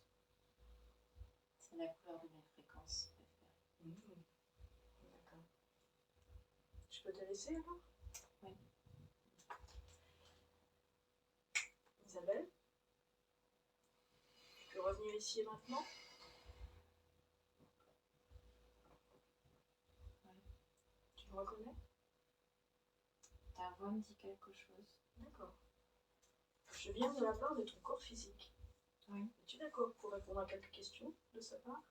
C'est la couleur de mes fréquences préférées. D'accord. Je peux te laisser alors? Oui. Isabelle? Tu peux revenir ici et maintenant? Oui. Tu me reconnais? Ta voix me dit quelque chose. D'accord. Je viens de la part de ton corps physique. Oui. Es-tu d'accord pour répondre à quelques questions de sa part?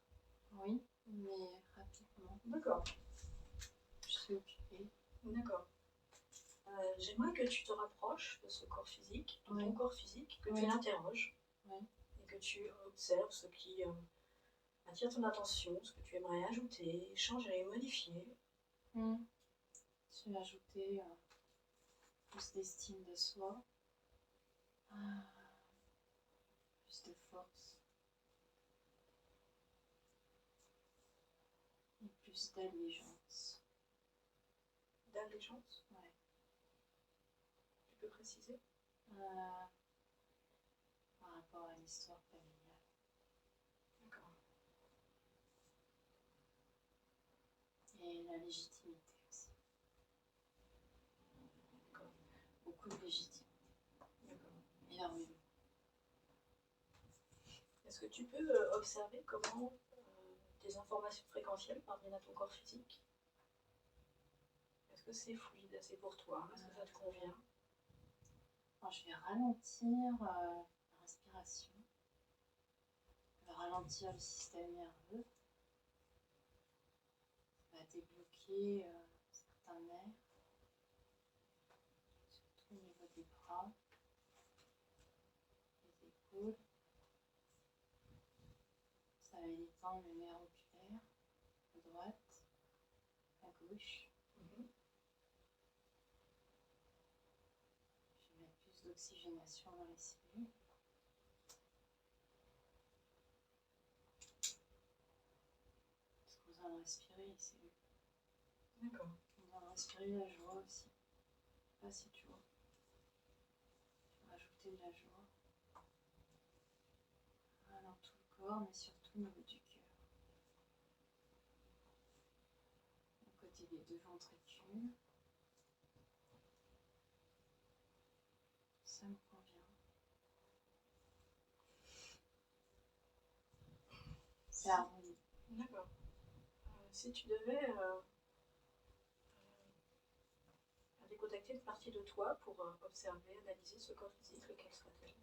Oui, mais rapidement. D'accord. Je suis occupée. D'accord. J'aimerais que tu te rapproches de ce corps physique, de ton corps physique, que tu l'interroges et que tu observes ce qui attire ton attention, ce que tu aimerais ajouter, changer, modifier. Je vais ajouter plus d'estime de soi, plus de force et plus d'allégeance. D'allégeance? Ouais. Tu peux préciser? Par rapport à l'histoire familiale. D'accord. Et la légitimité aussi. D'accord. Beaucoup de légitimité. D'accord. Énormément. Est-ce que tu peux observer comment tes informations fréquentielles parviennent à ton corps physique? Est-ce que c'est fluide assez pour toi? Est-ce que ça te convient? Alors, je vais ralentir la respiration. Je vais ralentir le système nerveux. Ça va débloquer certains nerfs, surtout au niveau des bras, des épaules. Ça va détendre le nerf oculaire, à droite, à gauche. Je vais mettre plus d'oxygénation dans les cellules. Parce qu'on a besoin de respirer les cellules. D'accord. On va respirer la joie aussi. Je sais pas si tu vois. Je vais rajouter de la joie. Dans tout le corps, mais surtout au niveau du cœur. À côté des deux ventricules. Ça me convient. C'est harmonieux. D'accord. Si tu devais décontacter une partie de toi pour observer, analyser ce corps physique, lequel serait-elle?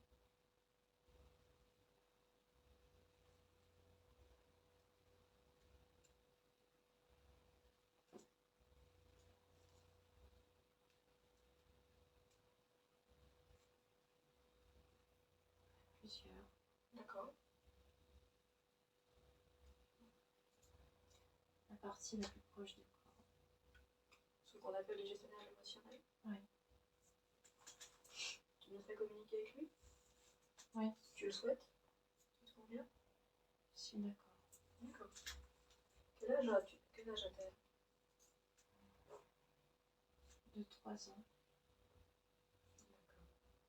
Plusieurs. D'accord. La partie la plus proche du corps. Ce qu'on appelle les gestionnaires émotionnels? Oui. Tu nous fais communiquer avec lui? Oui. Tu le souhaites? Ça te convient? Je suis d'accord. D'accord. Quel âge as-tu? Quel âge as-tu? De 3 ans.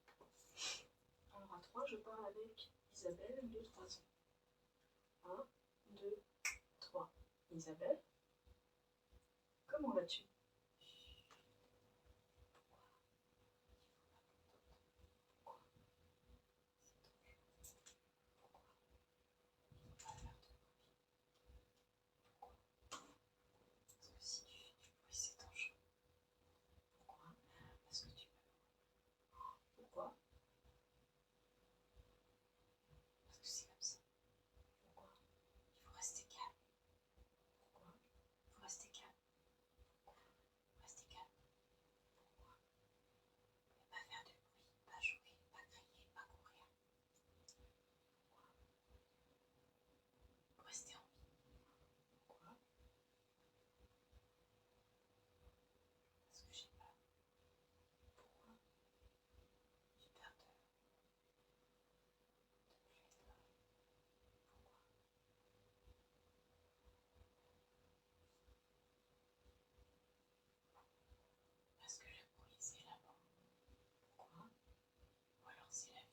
D'accord. Alors à 3, je parle avec Isabelle de 3 ans. 1, 2, 3. Isabelle, comment vas-tu? Parce que si tu fais du bruit, c'est dangereux. Pourquoi? Parce que tu peux. Pourquoi? Parce que c'est comme ça. Pourquoi? Il faut rester calme. Pourquoi? Il faut rester calme. Pourquoi? Rester calme. Pourquoi? Ne pas faire de bruit, pas jouer, pas crier, pas courir. Pourquoi? Pour rester en vie. Pourquoi? Parce que j'ai peur. Pourquoi? J'ai peur de plus être là. Pourquoi? Parce que le bruit, c'est la mort. Pourquoi? Ou alors c'est la vie.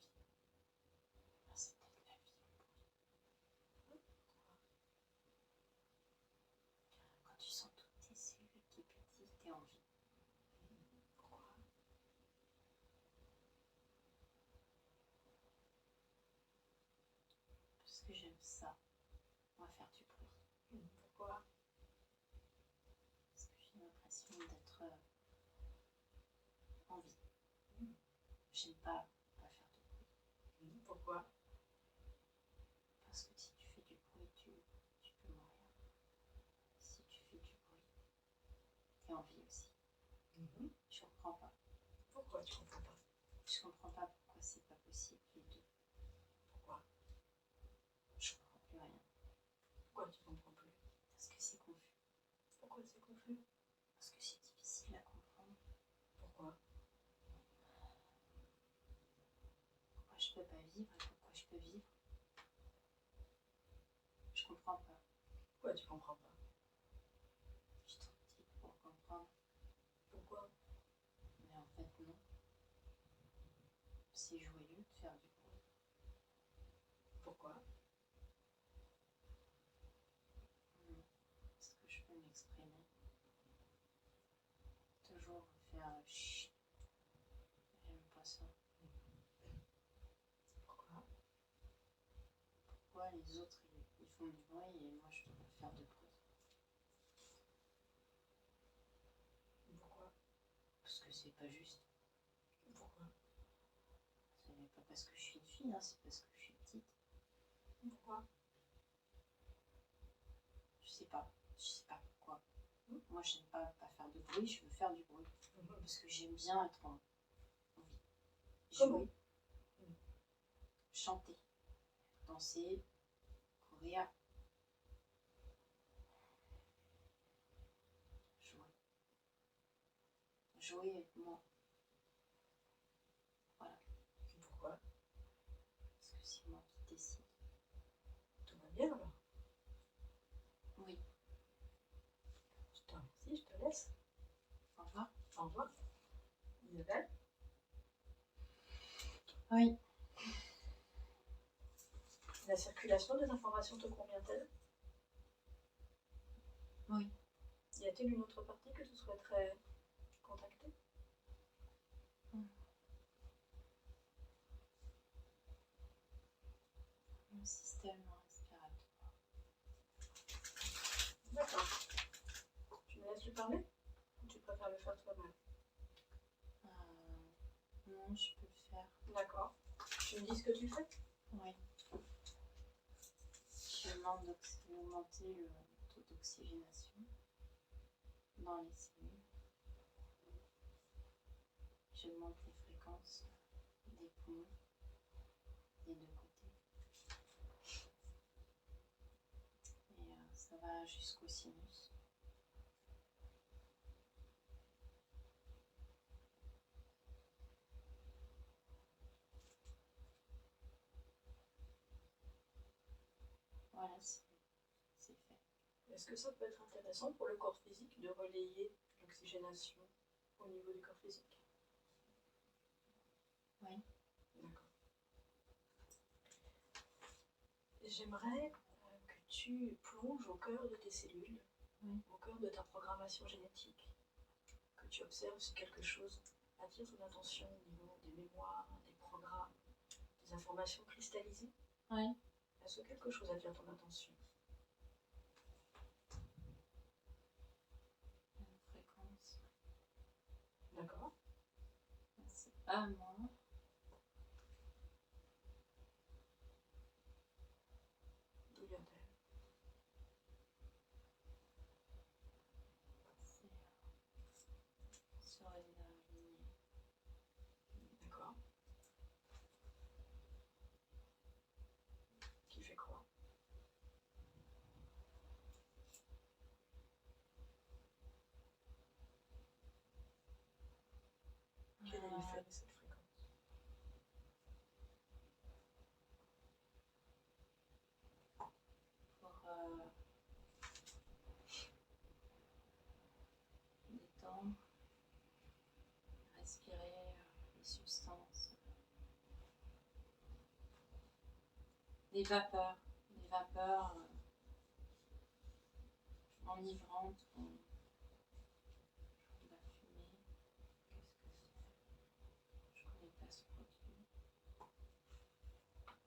Alors c'est peut-être la vie, le bruit. Quand tu sens toutes tes cellules qui pétillent, t'es en vie. Pourquoi? Parce que j'aime ça. On va faire du bruit. Pourquoi? Parce que j'ai l'impression d'être en vie. J'aime pas faire de bruit. Pourquoi? Parce que si tu fais du bruit, tu peux mourir. Si tu fais du bruit, t'es en vie aussi. Je comprends pas. Pourquoi tu comprends pas? Je comprends pas pourquoi c'est pas possible les deux. Pourquoi? Je comprends plus rien. Pourquoi tu comprends plus? Parce que c'est confus. Pourquoi c'est confus? Parce que c'est difficile à peux pas vivre et pourquoi je peux vivre. Je comprends pas. Pourquoi tu comprends pas? Je suis trop petite pour comprendre. Pourquoi? Mais en fait, non. C'est joyeux de faire du bruit. Pourquoi? Non. Parce que je peux m'exprimer. Toujours faire chut. J'aime pas ça. Pourquoi? Pourquoi les autres ils font du bruit et moi je dois pas faire de bruit? Pourquoi? Parce que c'est pas juste. Pourquoi? Ce n'est pas parce que je suis une fille, hein, c'est parce que je suis petite. Pourquoi? Je sais pas pourquoi. Moi j'aime pas faire de bruit, je veux faire du bruit. Parce que j'aime bien être en vie. Comment? Jouer, chanter, danser, courir, jouer avec moi. Voilà. Pourquoi? Parce que c'est moi qui décide. Tout va bien alors? Oui. Je te remercie, je te laisse. Au revoir. Au revoir. Isabelle? Oui. La circulation des informations te convient-elle? Oui. Y a-t-il une autre partie que tu souhaiterais contacter? Mon système respiratoire. D'accord. Tu me laisses lui parler? Ou tu préfères le faire toi-même? Non, je peux le faire. D'accord. Tu me dis ce que tu fais? Oui. Je demande d'augmenter le taux d'oxygénation dans les cellules. J'augmente les fréquences des poumons des deux côtés. Et ça va jusqu'au sinus. Voilà, c'est fait. Est-ce que ça peut être intéressant pour le corps physique de relayer l'oxygénation au niveau du corps physique? Oui. D'accord. J'aimerais que tu plonges au cœur de tes cellules, au cœur de ta programmation génétique, que tu observes si quelque chose attire ton attention au niveau des mémoires, des programmes, des informations cristallisées. Oui. Est-ce que quelque chose attire ton attention? Une fréquence. D'accord. C'est pas moi. D'où vient-elle? C'est sur la lignée. D'accord. Qui fait quoi? Quel est l'effet de cette fréquence? Pour détendre, respirer les substances, des vapeurs enivrantes, ou la fumée. Qu'est-ce que c'est? Je connais pas ce produit.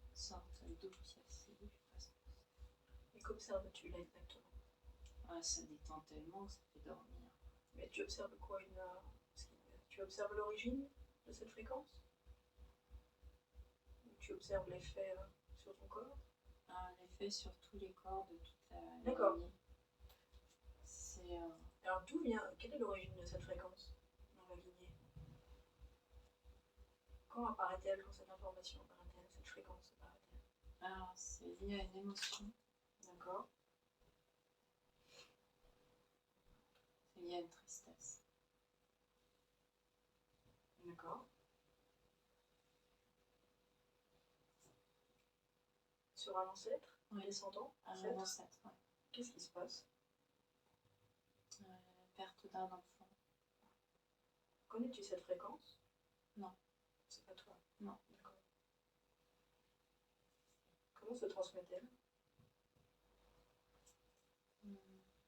Une sorte d'opiacé, je sais pas ce que c'est. Et qu'observes-tu là exactement? Ah, ça détend tellement que ça fait dormir. Mais tu observes quoi? Tu observes l'origine de cette fréquence? Ou tu observes l'effet sur ton corps? L'effet sur tous les corps de toute la D'accord. lignée. C'est Alors d'où vient, quelle est l'origine de cette fréquence dans la lignée? Quand apparaît-elle, quand cette information apparaît-elle, cette fréquence apparaît-elle? c'est lié à une émotion. D'accord. C'est lié à une tristesse. D'accord. sur un ancêtre, un Oui. descendant, Un ancêtre. ancêtre, ouais. Qu'est-ce qui se passe? Perte d'un enfant. Connais-tu cette fréquence? Non. C'est pas toi? Non. D'accord. Comment se transmet-elle?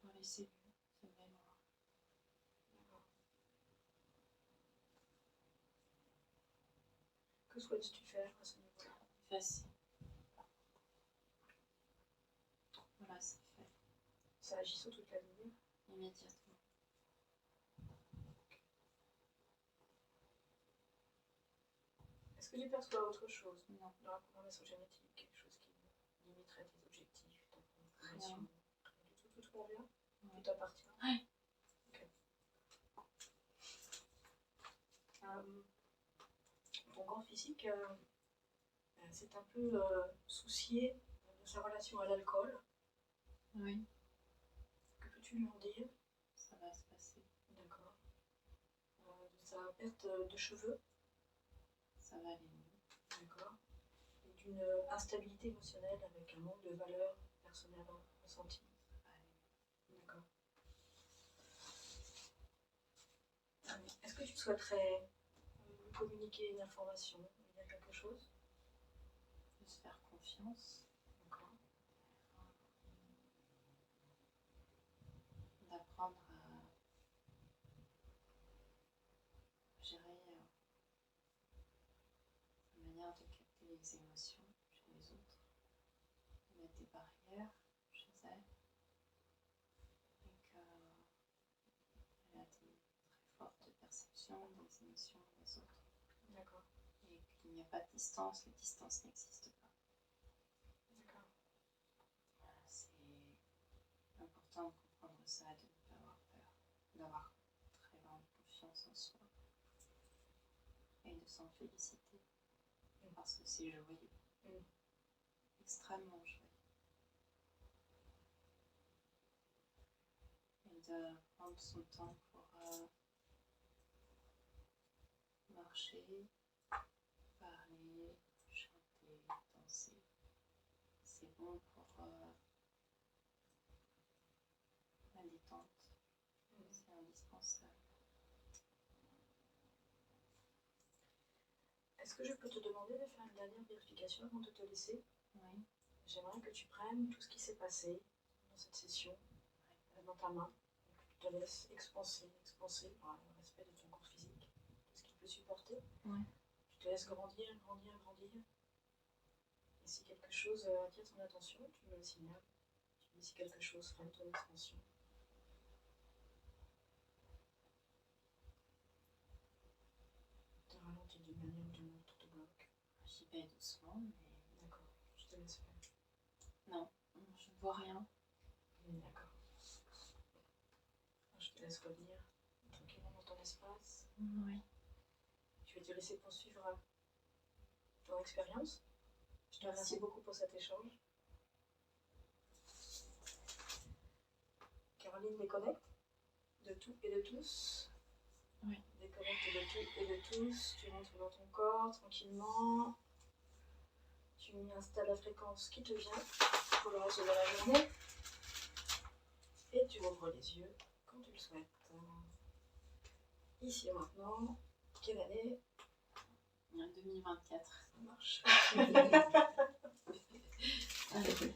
Dans les cellules de mémoire. D'accord. Que souhaites-tu faire à ce niveau-là? Facile. Voilà, c'est fait. Ça agit sur toute la ligne? Immédiatement. Est-ce que tu perçois autre chose Non. dans la programmation génétique? Quelque chose qui limiterait tes objectifs, ta progression? Rien. Rien du tout, tout te convient? Ouais. Tout t'appartient? Ouais. Ok. Ton corps physique s'est un peu soucié de sa relation à l'alcool. Oui. Que peux-tu lui en dire? Ça va se passer. D'accord. De sa perte de cheveux. Ça va aller mieux. D'accord. Et d'une instabilité émotionnelle avec un manque de valeur personnelle ressentie. Ça va aller mieux. D'accord. Est-ce que tu souhaiterais lui communiquer une information, lui dire quelque chose? De se faire confiance. D'accord. D'apprendre à gérer la manière de capter les émotions chez les autres, de mettre des barrières chez elle, et qu'elle a des très fortes perceptions des émotions des autres, D'accord. et qu'il n'y a pas de distance, la distance n'existe pas. D'accord. C'est important de comprendre ça, de ne pas avoir peur, d'avoir très grande confiance en soi et de s'en féliciter parce que c'est joyeux, extrêmement joyeux. Et de prendre son temps pour marcher, parler, chanter, danser. C'est bon pour la détente, c'est indispensable. Est-ce que je peux te demander de faire une dernière vérification avant de te laisser? Oui. J'aimerais que tu prennes tout ce qui s'est passé dans cette session dans ta main, et que tu te laisses expanser par le respect de ton corps physique, tout ce qu'il peut supporter. Oui. Tu te laisses grandir. Et si quelque chose attire ton attention, tu me le signales. Tu me dis si quelque chose freine ton expansion. Te ralentis d'une manière ou d'une autre, te bloque. J'y vais doucement, mais... D'accord, je te laisse faire. Non, je ne vois rien. D'accord. Je te laisse revenir tranquillement dans ton espace. Oui. Je vais te laisser poursuivre ton expérience. Je te remercie beaucoup pour cet échange. Caroline déconnecte de tout et de tous. Oui. Déconnecte de tout et de tous. Tu rentres dans ton corps tranquillement. Tu installes la fréquence qui te vient pour le reste de la journée. Et tu ouvres les yeux quand tu le souhaites. Ici et maintenant, quelle année? 2024. Ça marche. Allez.